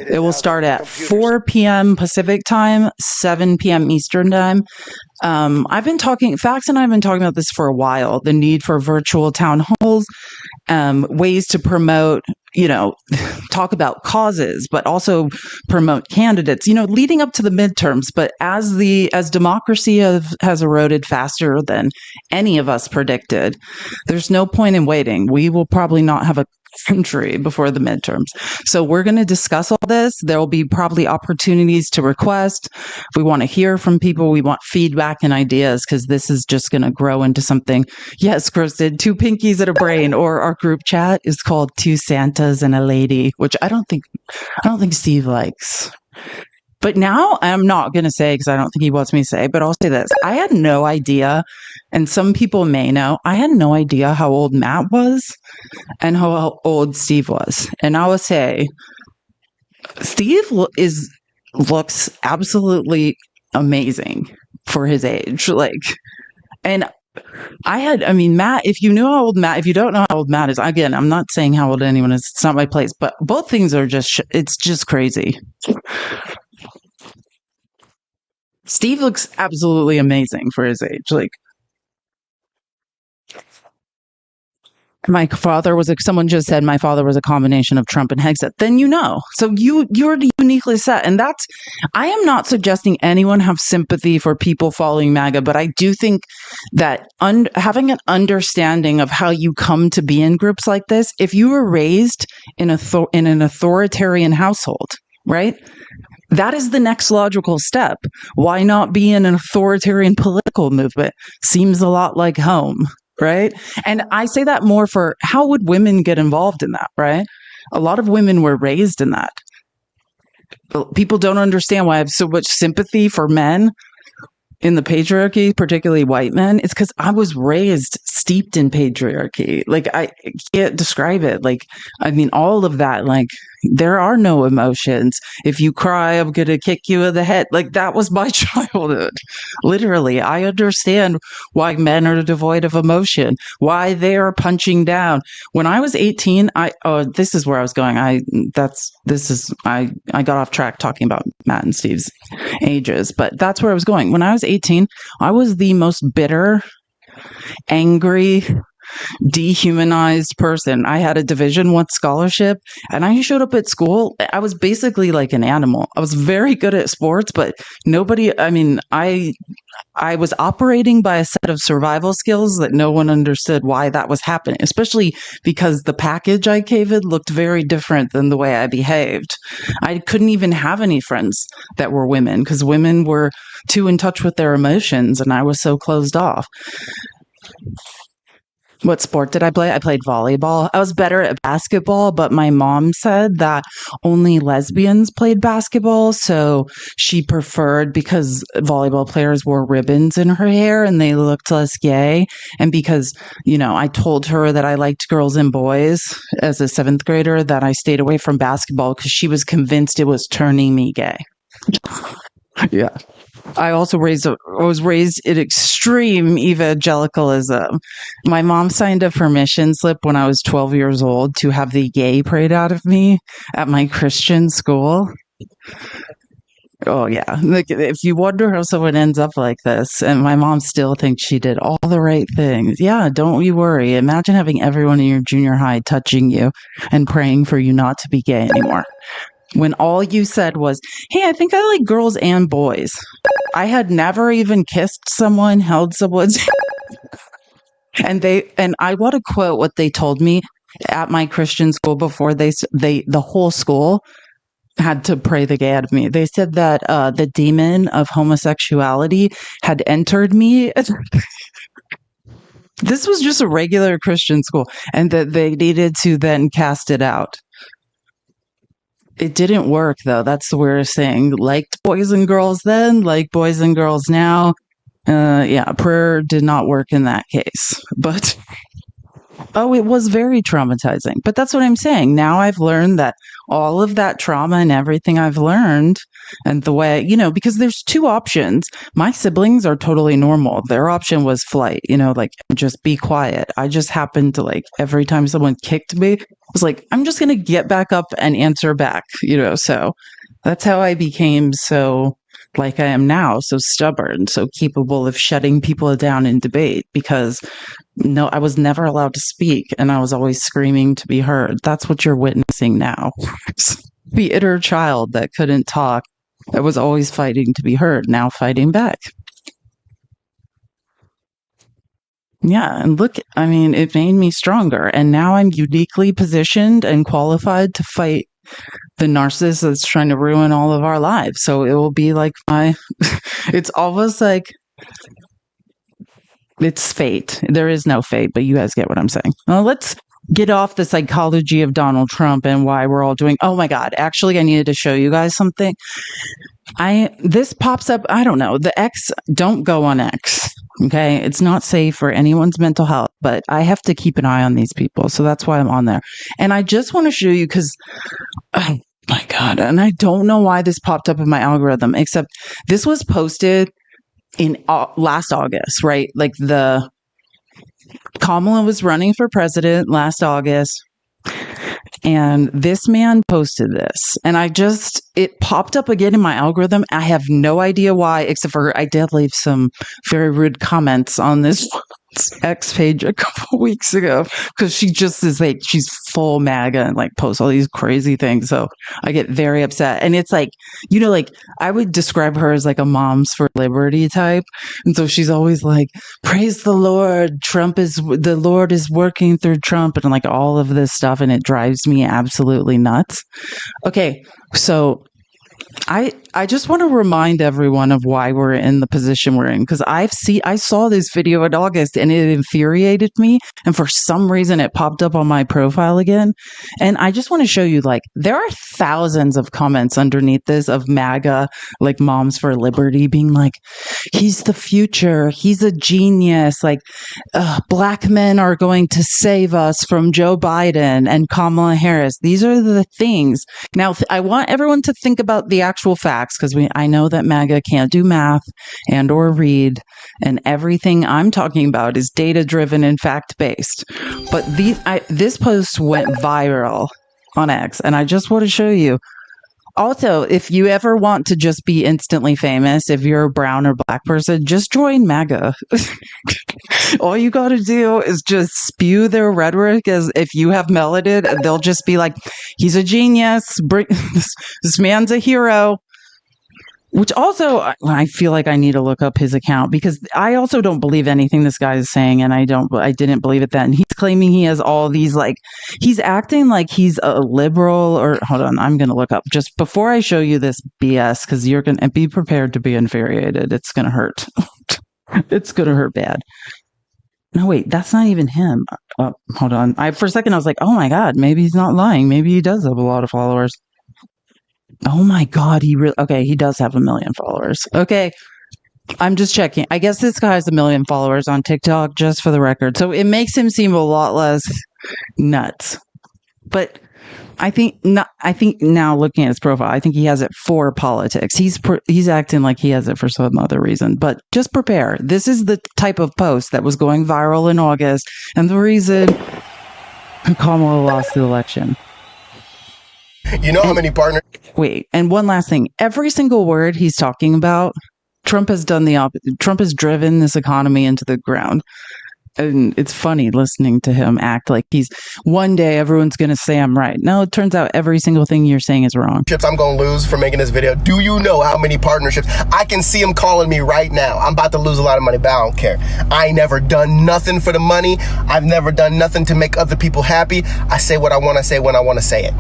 It will start at 4 p.m. Pacific time, 7 p.m. Eastern time. Fax and I have been talking about this for a while, the need for virtual town halls, ways to promote, talk about causes, but also promote candidates, leading up to the midterms. But as democracy has eroded faster than any of us predicted, there's no point in waiting. We will probably not have a country before the midterms. So we're going to discuss all this. There will be probably opportunities to request. If we want to hear from people, we want feedback and ideas, because this is just going to grow into something. Yes, Kristen, 2 pinkies and a brain, or our group chat is called 2 Santas and a lady, which I don't think Steve likes. But now I'm not going to say, because I don't think he wants me to say, but I'll say this. I had no idea, and some people may know, I had no idea how old Matt was and how old Steve was. And I will say, Steve looks absolutely amazing for his age. Matt, if you don't know how old Matt is, again, I'm not saying how old anyone is. It's not my place, but both things are it's just crazy. Steve looks absolutely amazing for his age. My father was someone just said my father was a combination of Trump and Hegseth. Then so you're uniquely set, and that's. I am not suggesting anyone have sympathy for people following MAGA, but I do think that having an understanding of how you come to be in groups like this, if you were raised in an authoritarian household, right? That is the next logical step. Why not be in an authoritarian political movement? Seems a lot like home, right? And I say that more for how would women get involved in that, right? A lot of women were raised in that. People don't understand why I have so much sympathy for men in the patriarchy, particularly white men. It's because I was raised steeped in patriarchy. Like, I can't describe it. Like, I mean, all of that, like, there are no emotions. If you cry, I'm going to kick you in the head. Like, that was my childhood. Literally, I understand why men are devoid of emotion, why they are punching down. When I was 18, this is where I was going. I got off track talking about Matt and Steve's ages, but that's where I was going. When I was 18, I was the most bitter, angry, dehumanized person. I had a Division I scholarship, and I showed up at school. I was basically like an animal. I was very good at sports, but I was operating by a set of survival skills that no one understood why that was happening, especially because the package I gave it looked very different than the way I behaved. I couldn't even have any friends that were women because women were too in touch with their emotions, and I was so closed off. What sport did I play? I played volleyball. I was better at basketball, but my mom said that only lesbians played basketball. So she preferred, because volleyball players wore ribbons in her hair and they looked less gay. And because, I told her that I liked girls and boys as a 7th grader, that I stayed away from basketball because she was convinced it was turning me gay. Yeah. I also was raised in extreme evangelicalism. My mom signed a permission slip when I was 12 years old to have the gay prayed out of me at my Christian school. Oh, yeah. Like, if you wonder how someone ends up like this, and my mom still thinks she did all the right things. Yeah, don't you worry. Imagine having everyone in your junior high touching you and praying for you not to be gay anymore. When all you said was, hey, I think I like girls and boys. I had never even kissed someone, held someone's and I want to quote what they told me at my Christian school before the whole school had to pray the gay out of me. They said that the demon of homosexuality had entered me. This was just a regular Christian school, and that they needed to then cast it out. It didn't work, though. That's the weirdest thing. Liked boys and girls then, like boys and girls now. Prayer did not work in that case. But, it was very traumatizing. But that's what I'm saying. Now I've learned that all of that trauma and everything I've learned, and the way, because there's two options. My siblings are totally normal. Their option was flight, like, just be quiet. I just happened to, like, every time someone kicked me, I was like, I'm just going to get back up and answer back, so that's how I became so like I am now, so stubborn, so capable of shutting people down in debate, because I was never allowed to speak, and I was always screaming to be heard. That's what you're witnessing now. The inner child that couldn't talk, that was always fighting to be heard, now fighting back. Yeah, and look, it made me stronger, and now I'm uniquely positioned and qualified to fight the narcissist that's trying to ruin all of our lives. So it will be like it's almost like it's fate. There is no fate, but you guys get what I'm saying. Well, let's get off the psychology of Donald Trump and why we're all doing. Oh my God, actually, I needed to show you guys something. This pops up. I don't know. The X, don't go on X. Okay. It's not safe for anyone's mental health, but I have to keep an eye on these people. So that's why I'm on there. And I just want to show you because, oh my God. And I don't know why this popped up in my algorithm, except this was posted in last August, right? Like Kamala was running for president last August. And this man posted this, and it popped up again in my algorithm. I have no idea why, except for I did leave some very rude comments on this X page a couple weeks ago because she just is like, she's full MAGA and like posts all these crazy things. So I get very upset. And it's like, like I would describe her as like a moms for liberty type. And so she's always like, praise the Lord. The Lord is working through Trump and like all of this stuff. And it drives me absolutely nuts. Okay. So I just want to remind everyone of why we're in the position we're in, because I saw this video in August and it infuriated me, and for some reason it popped up on my profile again, and I just want to show you, like, there are thousands of comments underneath this of MAGA, like moms for liberty, being like, he's the future, he's a genius, like black men are going to save us from Joe Biden and Kamala Harris. These are the things. Now I want everyone to think about the actual facts, because I know that MAGA can't do math and or read, and everything I'm talking about is data driven and fact based. But this post went viral on X, and I just want to show you. Also, if you ever want to just be instantly famous, if you're a brown or black person, just join MAGA. All you got to do is just spew their rhetoric as if you have melanin, and they'll just be like, he's a genius. This man's a hero. Which also, I feel like I need to look up his account, because I also don't believe anything this guy is saying, and I didn't believe it then. He's claiming he has all these, like, he's acting like he's a liberal, or hold on, I'm going to look up just before I show you this BS, because you're going to be prepared to be infuriated. It's going to hurt. It's going to hurt bad. No, wait, that's not even him. Hold on. For a second, I was like, oh my God, maybe he's not lying. Maybe he does have a lot of followers. Oh my God, he does have 1 million followers. Okay, I'm just checking. I guess this guy has 1 million followers on TikTok, just for the record. So it makes him seem a lot less nuts. But I think now looking at his profile, I think he has it for politics. He's acting like he has it for some other reason. But just prepare. This is the type of post that was going viral in August, and the reason Kamala lost the election. You know how many partners? Wait, and one last thing. Every single word he's talking about, Trump has done the opposite. Trump has driven this economy into the ground. And it's funny listening to him act like one day everyone's going to say I'm right. No, it turns out every single thing you're saying is wrong. I'm going to lose for making this video. Do you know how many partnerships? I can see him calling me right now. I'm about to lose a lot of money, but I don't care. I ain't never done nothing for the money. I've never done nothing to make other people happy. I say what I want to say when I want to say it.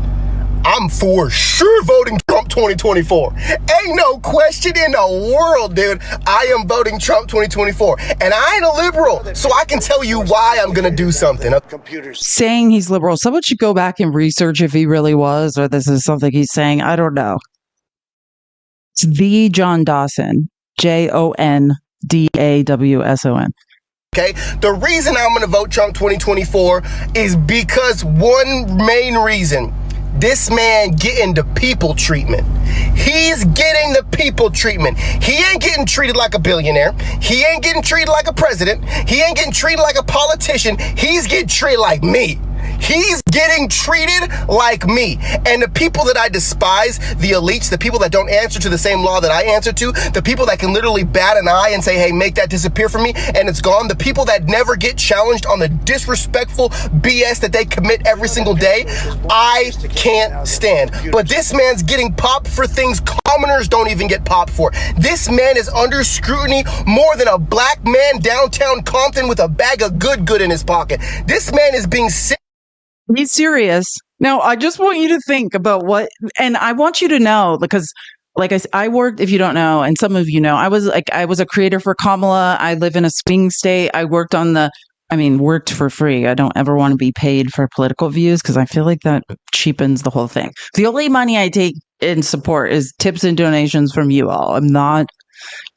I'm for sure voting Trump 2024. Ain't no question in the world, dude. I am voting Trump 2024. And I ain't a liberal, so I can tell you why I'm going to do something. Computers. Saying he's liberal. Someone should go back and research if he really was, or this is something he's saying. I don't know. It's the John Dawson. JONDAWSON. Okay, the reason I'm going to vote Trump 2024 is because one main reason. This man getting the people treatment. He's getting the people treatment. He ain't getting treated like a billionaire. He ain't getting treated like a president. He ain't getting treated like a politician. He's getting treated like me. He's getting treated like me. And the people that I despise, the elites, the people that don't answer to the same law that I answer to, the people that can literally bat an eye and say, hey, make that disappear from me, and it's gone, the people that never get challenged on the disrespectful BS that they commit every single day, I can't stand. But this man's getting popped for things commoners don't even get popped for. This man is under scrutiny more than a black man downtown Compton with a bag of good in his pocket. This man is being sick. He's serious. Now, I just want you to think about and I want you to know, because like I worked, if you don't know, and some of you know, I was a creator for Kamala. I live in a swing state. I worked worked for free. I don't ever want to be paid for political views, because I feel like that cheapens the whole thing. The only money I take in support is tips and donations from you all. I'm not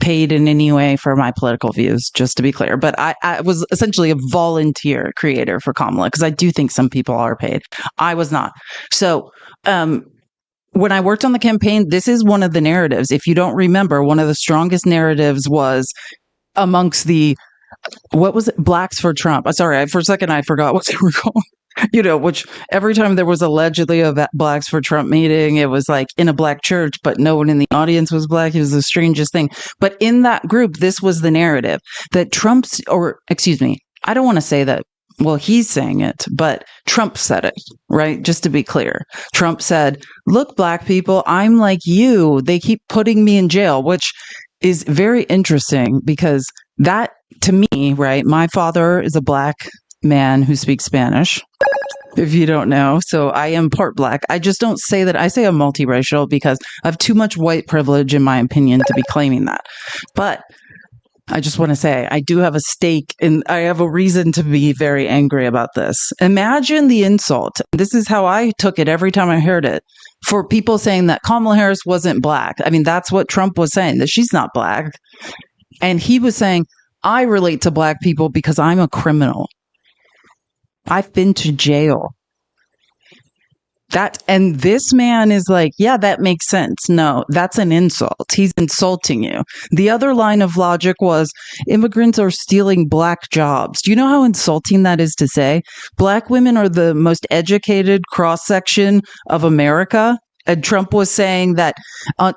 paid in any way for my political views, just to be clear. But I was essentially a volunteer creator for Kamala, because I do think some people are paid. I was not. So when I worked on the campaign, this is one of the narratives. If you don't remember, one of the strongest narratives was amongst what was it? Blacks for Trump. Sorry, for a second I forgot what they were called. Which every time there was allegedly a Blacks for Trump meeting, it was like in a black church, but no one in the audience was black. It was the strangest thing. But in that group, this was the narrative that I don't want to say that. Well, he's saying it, but Trump said it, right? Just to be clear, Trump said, look, black people, I'm like you. They keep putting me in jail, which is very interesting because that, to me, right? My father is a black man who speaks Spanish, if you don't know. So I am part black. I just don't say that. I say I'm multiracial because I have too much white privilege, in my opinion, to be claiming that. But I just want to say I do have a stake and I have a reason to be very angry about this. Imagine the insult. This is how I took it every time I heard it. For people saying that Kamala Harris wasn't black. I mean, that's what Trump was saying, that she's not black. And he was saying, I relate to black people because I'm a criminal. I've been to jail. And this man is like, yeah, that makes sense. No, that's an insult. He's insulting you. The other line of logic was immigrants are stealing black jobs. Do you know how insulting that is to say? Black women are the most educated cross section of America. And Trump was saying that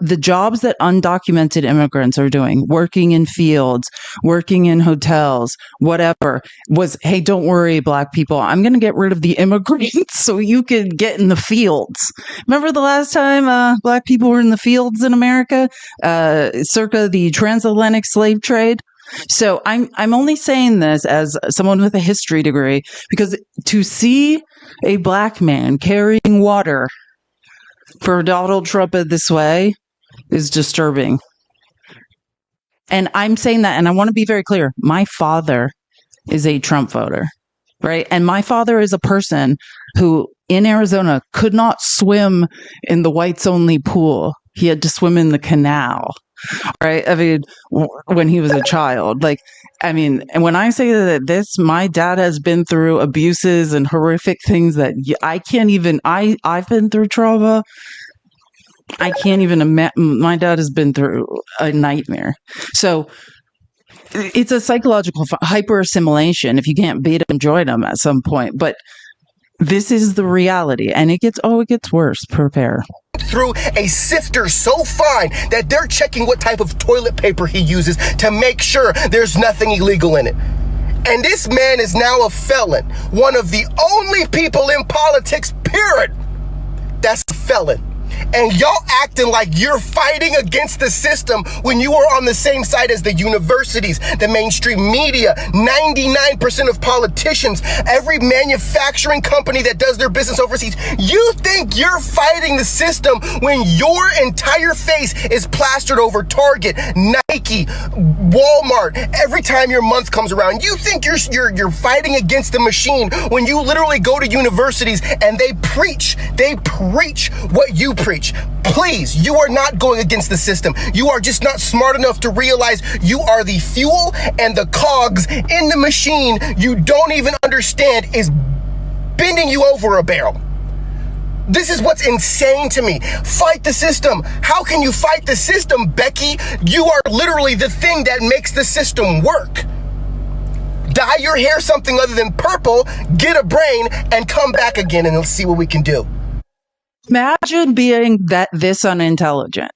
the jobs that undocumented immigrants are doing, working in fields, working in hotels, whatever, was, hey, don't worry, black people, I'm going to get rid of the immigrants so you can get in the fields. Remember the last time black people were in the fields in America, circa the transatlantic slave trade? So I'm only saying this as someone with a history degree, because to see a black man carrying water for Donald Trump in this way is disturbing. And I'm saying that, and I want to be very clear. My father is a Trump voter, right? And my father is a person who in Arizona could not swim in the whites only pool. He had to swim in the canal, right? I mean, when he was a child, and when I say that my dad has been through abuses and horrific things that I can't even, I've been through trauma. I can't even imagine. My dad has been through a nightmare. So it's a psychological hyper assimilation if you can't beat them, join them at some point. But this is the reality, and it gets worse. Prepare. Through a sifter so fine that they're checking what type of toilet paper he uses to make sure there's nothing illegal in it. And this man is now a felon. One of the only people in politics, period, that's a felon. And y'all acting like you're fighting against the system when you are on the same side as the universities, the mainstream media, 99% of politicians, every manufacturing company that does their business overseas. You think you're fighting the system when your entire face is plastered over Target, Nike, Walmart every time your month comes around. You think you're fighting against the machine when you literally go to universities and they preach what you preach. Please, you are not going against the system. You are just not smart enough to realize you are the fuel and the cogs in the machine you don't even understand is bending you over a barrel. This is what's insane to me. Fight the system. How can you fight the system, Becky? You are literally the thing that makes the system work. Dye your hair something other than purple, get a brain, and come back again, and let's see what we can do. Imagine being this unintelligent.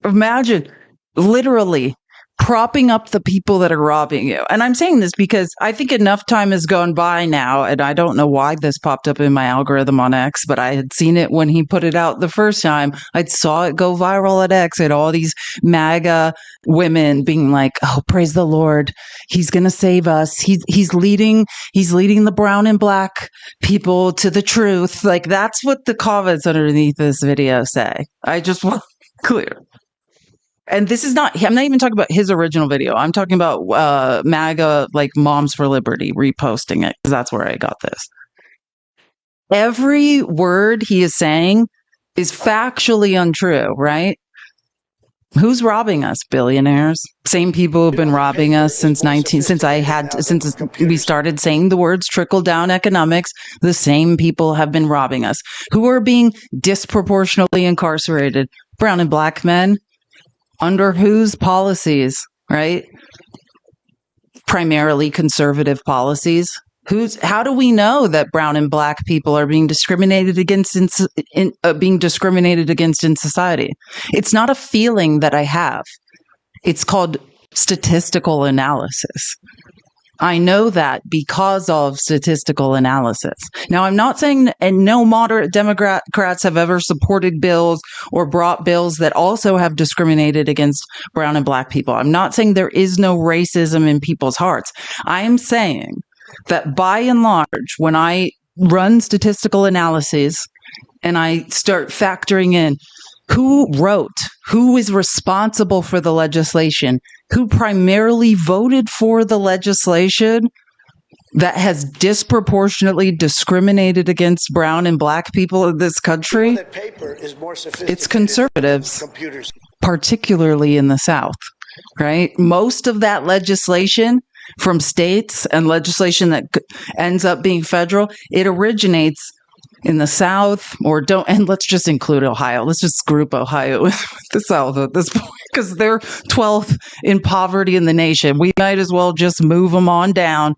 Imagine literally propping up the people that are robbing you. And I'm saying this because I think enough time has gone by now, and I don't know why this popped up in my algorithm on X, but I had seen it when he put it out the first time. I saw it go viral at X, and all these MAGA women being like, "Oh, praise the Lord, He's going to save us. He's leading the brown and black people to the truth." Like, that's what the comments underneath this video say. I just want clear. And this is I'm not even talking about his original video. I'm talking about MAGA, like Moms for Liberty, reposting it, because that's where I got this. Every word he is saying is factually untrue, right? Who's robbing us? Billionaires. Same people who've been robbing us since we started saying the words trickle down economics. The same people have been robbing us. Who are being disproportionately incarcerated? Brown and black men. Under whose policies, right? Primarily conservative policies. How do we know that brown and black people are being discriminated against being discriminated against in society? It's not a feeling that I have. It's called statistical analysis. I know that because of statistical analysis. Now, I'm not saying, and no moderate Democrats have ever supported bills or brought bills that also have discriminated against brown and black people. I'm not saying there is no racism in people's hearts. I am saying that by and large, when I run statistical analyses and I start factoring in who wrote, who is responsible for the legislation, who primarily voted for the legislation that has disproportionately discriminated against brown and black people in this country, That paper is more sophisticated it's conservatives, than computers. particularly in the South, right? Most of that legislation from states and legislation that ends up being federal, it originates in the South, and let's just include Ohio. Let's just group Ohio with the South at this point because they're 12th in poverty in the nation. We might as well just move them on down.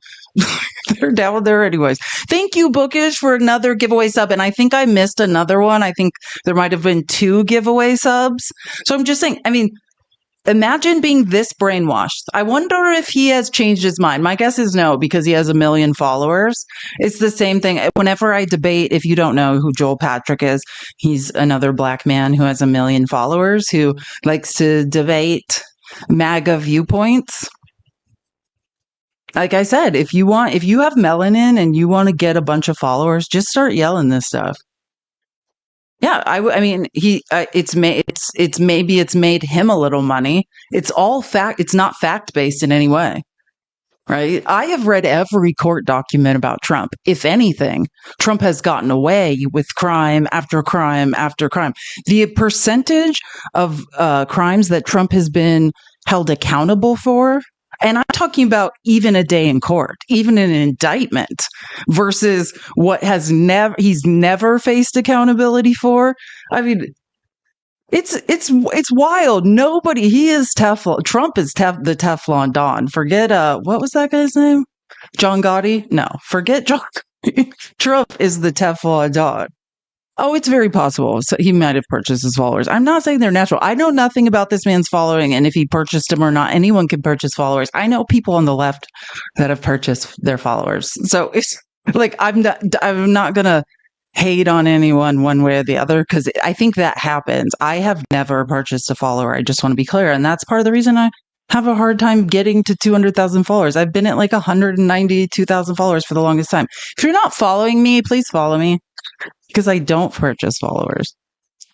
They're down there anyways. Thank you, Bookish, for another giveaway sub. And I think I missed another one. I think there might have been 2 giveaway subs. So I'm just saying, imagine being this brainwashed. I wonder if he has changed his mind. My guess is no, because he has 1 million followers. It's the same thing. Whenever I debate, if you don't know who Joel Patrick is, he's another black man who has 1 million followers who likes to debate MAGA viewpoints. Like I said, if you have melanin and you want to get a bunch of followers, just start yelling this stuff. Yeah, it's made him a little money. It's all fact. It's not fact based in any way, right? I have read every court document about Trump. If anything, Trump has gotten away with crime after crime after crime. The percentage of crimes that Trump has been held accountable for. And I'm talking about even a day in court, even an indictment versus what he's never faced accountability for. I mean, it's wild. He is Teflon. Trump is the Teflon Don. Forget, what was that guy's name? John Gotti? No, forget John Gotti. Trump is the Teflon Don. Oh, it's very possible. So he might have purchased his followers. I'm not saying they're natural. I know nothing about this man's following and if he purchased them or not. Anyone can purchase followers. I know people on the left that have purchased their followers. So it's like, I'm not going to hate on anyone one way or the other because I think that happens. I have never purchased a follower. I just want to be clear. And that's part of the reason I have a hard time getting to 200,000 followers. I've been at like 192,000 followers for the longest time. If you're not following me, please follow me. Because I don't purchase followers.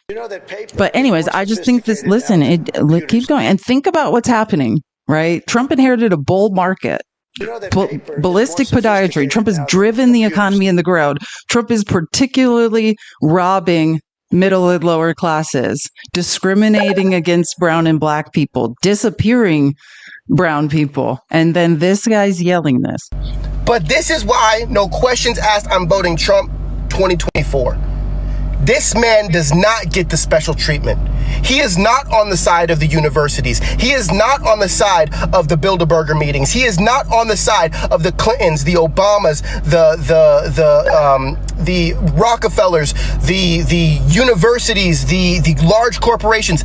But anyways, I just think this, keep going and think about what's happening, right? Trump inherited a bull market. Ballistic podiatry. Trump has driven the economy in the ground. Trump is particularly robbing middle and lower classes, discriminating against brown and black people, disappearing brown people. And then this guy's yelling this. But this is why, no questions asked, I'm voting Trump 2024. This man does not get the special treatment. He is not on the side of the universities. He is not on the side of the Bilderberger meetings. He is not on the side of the Clintons, the Obamas, the Rockefellers, the universities, the large corporations.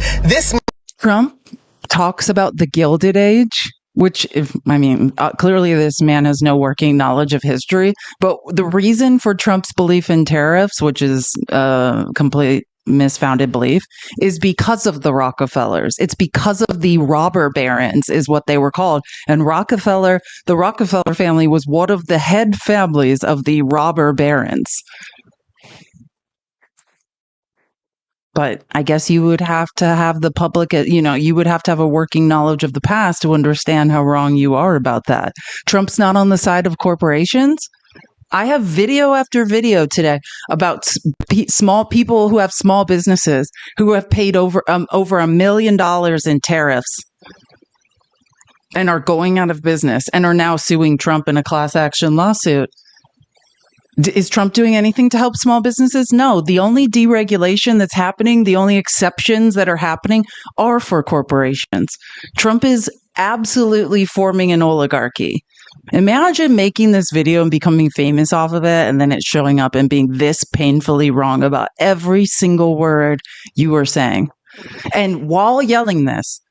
Trump talks about the Gilded Age, which, clearly this man has no working knowledge of history. But the reason for Trump's belief in tariffs, which is a complete misfounded belief, is because of the Rockefellers. It's because of the robber barons, is what they were called. And the Rockefeller family was one of the head families of the robber barons. But I guess you would have to have the public, you would have to have a working knowledge of the past to understand how wrong you are about that. Trump's not on the side of corporations. I have video after video today about small people who have small businesses who have paid over $1 million in tariffs and are going out of business and are now suing Trump in a class action lawsuit. Is Trump doing anything to help small businesses? No. The only deregulation that's happening, the only exceptions that are happening are for corporations. Trump is absolutely forming an oligarchy. Imagine making this video and becoming famous off of it, and then it showing up and being this painfully wrong about every single word you were saying. And while yelling this,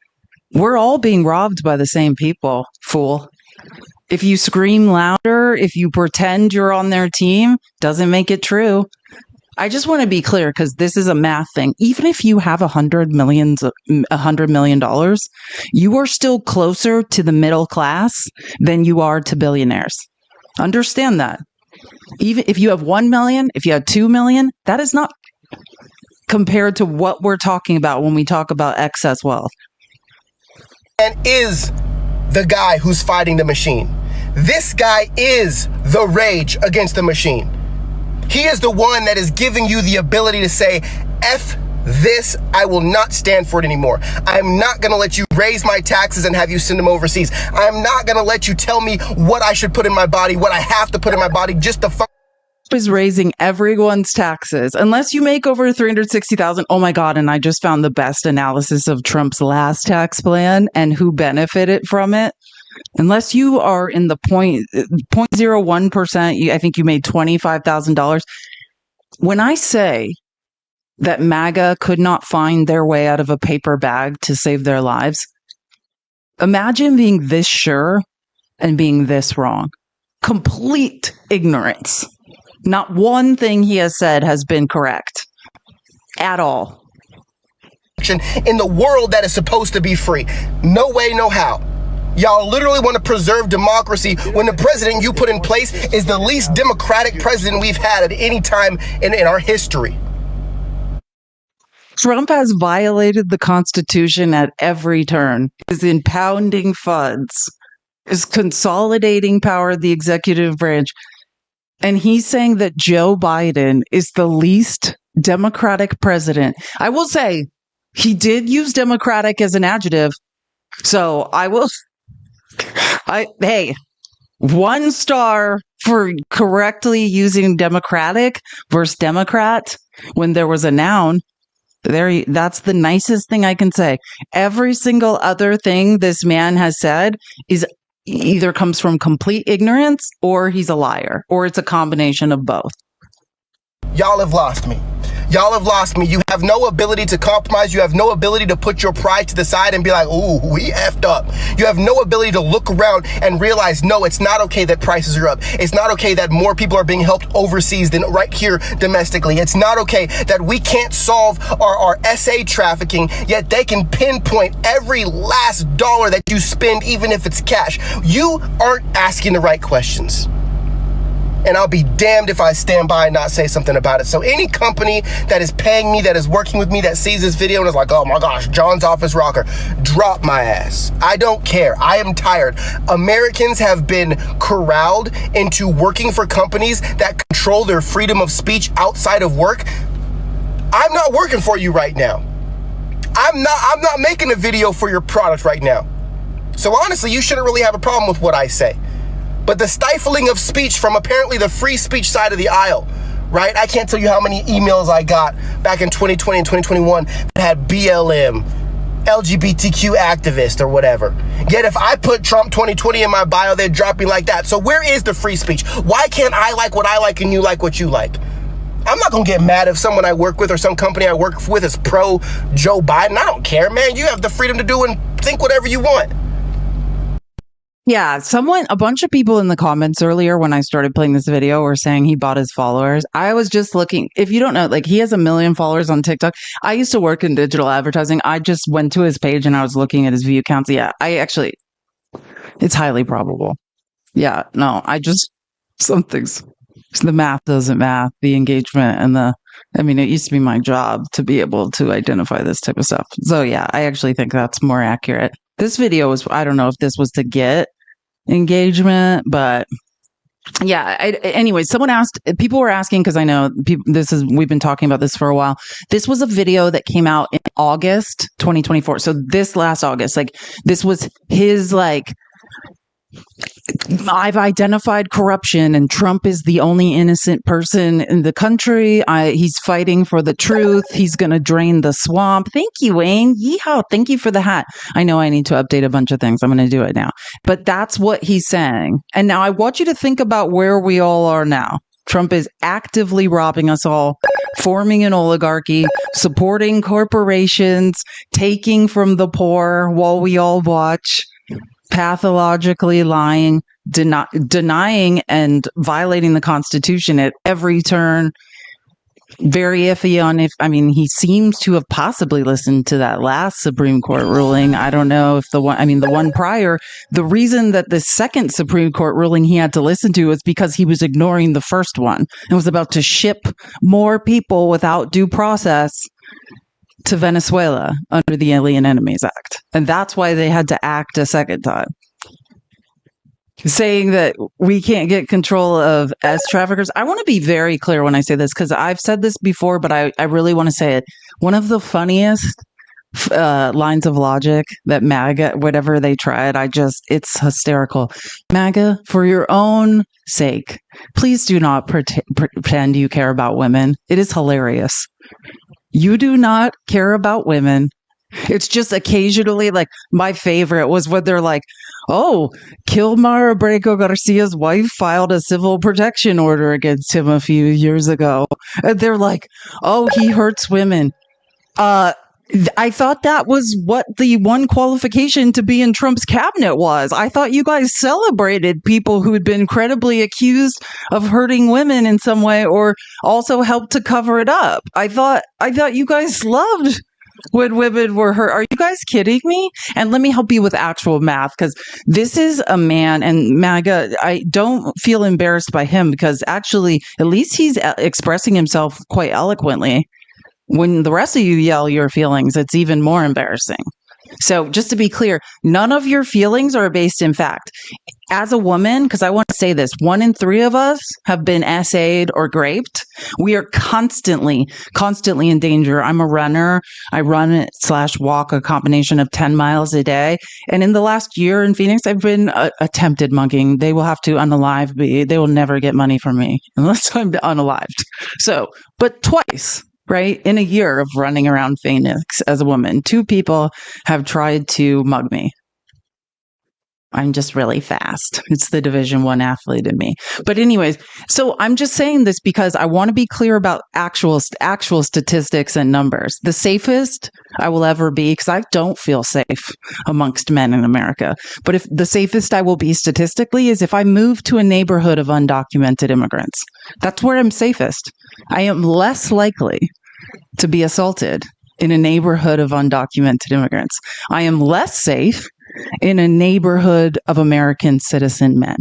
we're all being robbed by the same people, fool. If you scream louder, if you pretend you're on their team, doesn't make it true. I just want to be clear because this is a math thing. Even if you have $100 million, you are still closer to the middle class than you are to billionaires. Understand that. Even if you have 1 million, if you have 2 million, that is not compared to what we're talking about when we talk about excess wealth. And is the guy who's fighting the machine. This guy is the rage against the machine. He is the one that is giving you the ability to say, F this, I will not stand for it anymore. I'm not going to let you raise my taxes and have you send them overseas. I'm not going to let you tell me what I should put in my body, what I have to put in my body just to is raising everyone's taxes unless you make over 360,000. Oh my God. And I just found the best analysis of Trump's last tax plan and who benefited from it. Unless you are in the 0.01%, I think you made $25,000. When I say that MAGA could not find their way out of a paper bag to save their lives, imagine being this sure and being this wrong. Complete ignorance. Not one thing he has said has been correct at all. In the world that is supposed to be free. No way, no how. Y'all literally want to preserve democracy when the president you put in place is the least democratic president we've had at any time in our history. Trump has violated the Constitution at every turn. Is impounding funds, is consolidating power of the executive branch. And he's saying that Joe Biden is the least democratic president. I will say he did use democratic as an adjective. So hey, 1 star for correctly using democratic versus Democrat when there was a noun. That's the nicest thing I can say. Every single other thing this man has said is either comes from complete ignorance or he's a liar, or it's a combination of both. Y'all have lost me. Y'all have lost me. You have no ability to compromise. You have no ability to put your pride to the side and be like, ooh, we effed up. You have no ability to look around and realize, no, it's not okay that prices are up. It's not okay that more people are being helped overseas than right here domestically. It's not okay that we can't solve our SA trafficking, yet they can pinpoint every last dollar that you spend, even if it's cash. You aren't asking the right questions. And I'll be damned if I stand by and not say something about it. So any company that is paying me, that is working with me, that sees this video and is like, oh my gosh, John's office rocker, drop my ass. I don't care. I am tired. Americans have been corralled into working for companies that control their freedom of speech outside of work. I'm not working for you right now. I'm not making a video for your product right now. So honestly, you shouldn't really have a problem with what I say. But the stifling of speech from apparently the free speech side of the aisle, right? I can't tell you how many emails I got back in 2020 and 2021 that had BLM, LGBTQ activist or whatever. Yet if I put Trump 2020 in my bio, they'd drop me like that. So where is the free speech? Why can't I like what I like and you like what you like? I'm not going to get mad if someone I work with or some company I work with is pro Joe Biden. I don't care, man. You have the freedom to do and think whatever you want. Yeah, a bunch of people in the comments earlier when I started playing this video were saying he bought his followers. I was just looking, if you don't know, like he has 1 million followers on TikTok. I used to work in digital advertising. I just went to his page and I was looking at his view counts. Yeah, it's highly probable. Yeah, no, the math doesn't math, the engagement and it used to be my job to be able to identify this type of stuff. So yeah, I actually think that's more accurate. This video I don't know if this was to get engagement, but yeah. Anyway, people were asking, because I know we've been talking about this for a while. This was a video that came out in August 2024. So this last August, this was his I've identified corruption and Trump is the only innocent person in the country. He's fighting for the truth. He's going to drain the swamp. Thank you, Wayne. Yeehaw. Thank you for the hat. I know I need to update a bunch of things. I'm going to do it now. But that's what he's saying. And now I want you to think about where we all are now. Trump is actively robbing us all, forming an oligarchy, supporting corporations, taking from the poor while we all watch, pathologically lying, denying and violating the Constitution at every turn. Very iffy on he seems to have possibly listened to that last Supreme Court ruling. I don't know if the one prior, the reason that the second Supreme Court ruling he had to listen to was because he was ignoring the first one and was about to ship more people without due process to Venezuela under the Alien Enemies Act. And that's why they had to act a second time. Saying that we can't get control of S traffickers. I want to be very clear when I say this, because I've said this before, but I really want to say it. One of the funniest lines of logic that MAGA, whatever they tried, it's hysterical. MAGA, for your own sake, please do not pretend you care about women. It is hilarious. You do not care about women. It's just occasionally, like, my favorite was when they're like, oh, Kilmar Abrego Garcia's wife filed a civil protection order against him a few years ago. And they're like, oh, he hurts women. I thought that was what the one qualification to be in Trump's cabinet was. I thought you guys celebrated people who had been credibly accused of hurting women in some way or also helped to cover it up. I thought you guys loved when women were hurt. Are you guys kidding me? And let me help you with actual math, because this is a man, and MAGA, I don't feel embarrassed by him, because actually, at least he's expressing himself quite eloquently. When the rest of you yell your feelings, it's even more embarrassing. So just to be clear, none of your feelings are based in fact. As a woman, because I want to say this, 1 in 3 of us have been essayed or raped. We are constantly in danger. I'm a runner. I run/walk a combination of 10 miles a day. And in the last year in Phoenix, I've been attempted mugging. They will have to unalive me. They will never get money from me unless I'm unalived. So, but twice. Right? In a year of running around Phoenix as a woman, 2 people have tried to mug me. I'm just really fast. It's the Division I athlete in me. But anyways, so I'm just saying this because I want to be clear about actual statistics and numbers. The safest I will ever be, because I don't feel safe amongst men in America. But if the safest I will be statistically is if I move to a neighborhood of undocumented immigrants. That's where I'm safest. I am less likely to be assaulted in a neighborhood of undocumented immigrants. I am less safe in a neighborhood of American citizen men.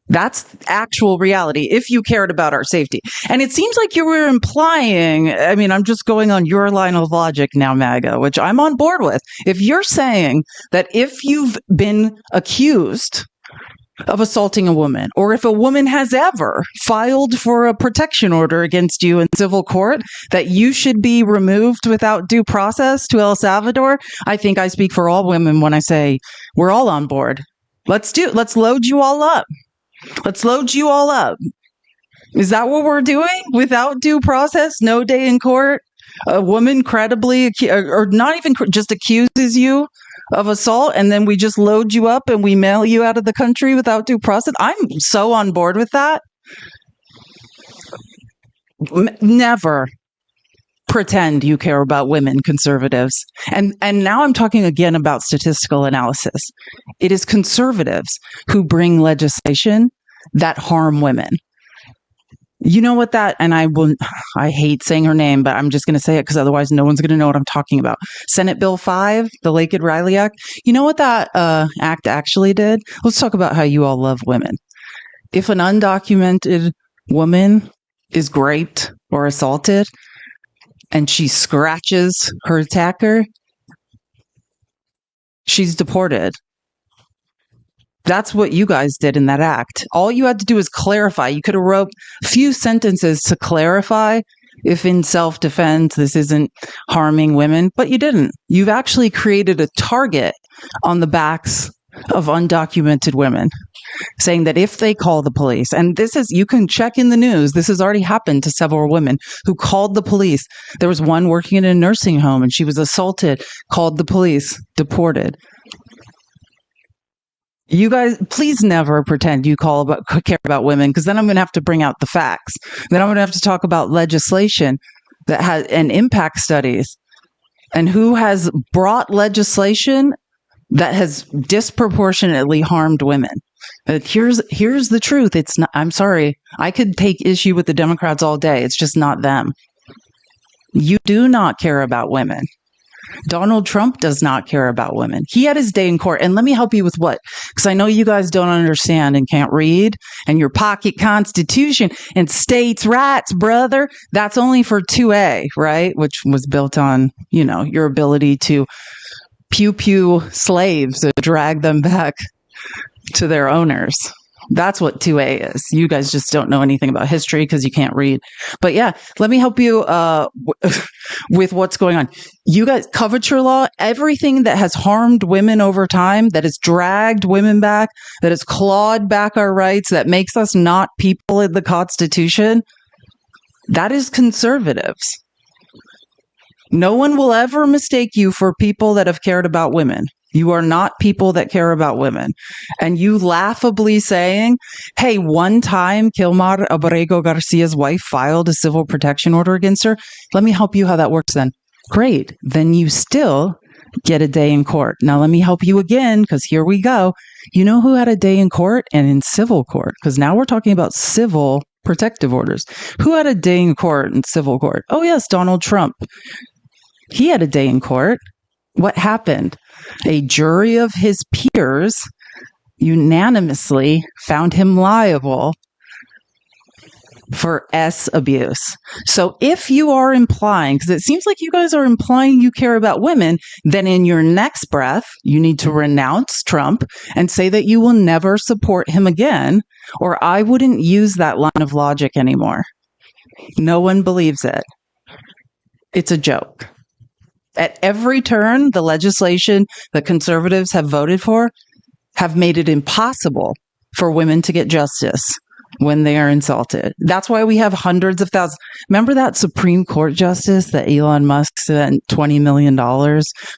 That's actual reality if you cared about our safety. And it seems like you were implying, I'm just going on your line of logic now, MAGA, which I'm on board with. If you're saying that if you've been accused of assaulting a woman, or if a woman has ever filed for a protection order against you in civil court, that you should be removed without due process to El Salvador, I think I speak for all women when I say we're all on board. Let's load you all up. Let's load you all up. Is that what we're doing? Without due process, no day in court, a woman credibly, or not even just accuses you of assault, and then we just load you up and we mail you out of the country without due process? I'm so on board with that. Never pretend you care about women, conservatives. And now I'm talking again about statistical analysis. It is conservatives who bring legislation that harm women. You know what that, and I hate saying her name, but I'm just going to say it because otherwise no one's going to know what I'm talking about. Senate Bill 5, the Lakewood-Riley Act. You know what that act actually did? Let's talk about how you all love women. If an undocumented woman is raped or assaulted and she scratches her attacker, she's deported. That's what you guys did in that act. All you had to do is clarify. You could have wrote a few sentences to clarify if in self-defense this isn't harming women, but you didn't. You've actually created a target on the backs of undocumented women saying that if they call the police, and this is, you can check in the news, this has already happened to several women who called the police. There was one working in a nursing home and she was assaulted, called the police, deported. You guys, please never pretend you care about women, because then I'm going to have to bring out the facts. Then I'm going to have to talk about legislation that has and impact studies and who has brought legislation that has disproportionately harmed women. But here's the truth. It's not, I'm sorry. I could take issue with the Democrats all day. It's just not them. You do not care about women. Donald Trump does not care about women. He had his day in court. And let me help you with what? Because I know you guys don't understand and can't read. And your pocket constitution and states' rights, brother, that's only for 2A, right? Which was built on, your ability to pew slaves and drag them back to their owners. That's what 2A is. You guys just don't know anything about history because you can't read. But yeah, let me help you with what's going on. You guys, coverture law, everything that has harmed women over time, that has dragged women back, that has clawed back our rights, that makes us not people in the Constitution, that is conservatives. No one will ever mistake you for people that have cared about women. You are not people that care about women. And you laughably saying, hey, one time Kilmar Abrego Garcia's wife filed a civil protection order against her. Let me help you how that works then. Great. Then you still get a day in court. Now let me help you again, because here we go. You know who had a day in court and in civil court? Because now we're talking about civil protective orders. Who had a day in court and civil court? Oh yes, Donald Trump. He had a day in court. What happened? A jury of his peers unanimously found him liable for S abuse. So if you are implying, because it seems like you guys are implying you care about women, then in your next breath, you need to renounce Trump and say that you will never support him again, or I wouldn't use that line of logic anymore. No one believes it. It's a joke. At every turn, the legislation that conservatives have voted for have made it impossible for women to get justice when they are insulted. That's why we have hundreds of thousands. Remember that Supreme Court justice that Elon Musk spent $20 million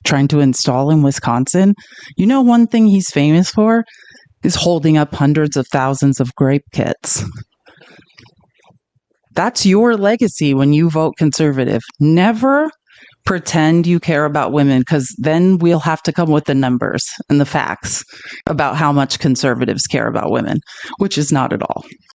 trying to install in Wisconsin? You know, one thing he's famous for is holding up hundreds of thousands of grape kits. That's your legacy when you vote conservative. Never pretend you care about women, because then we'll have to come with the numbers and the facts about how much conservatives care about women, which is not at all.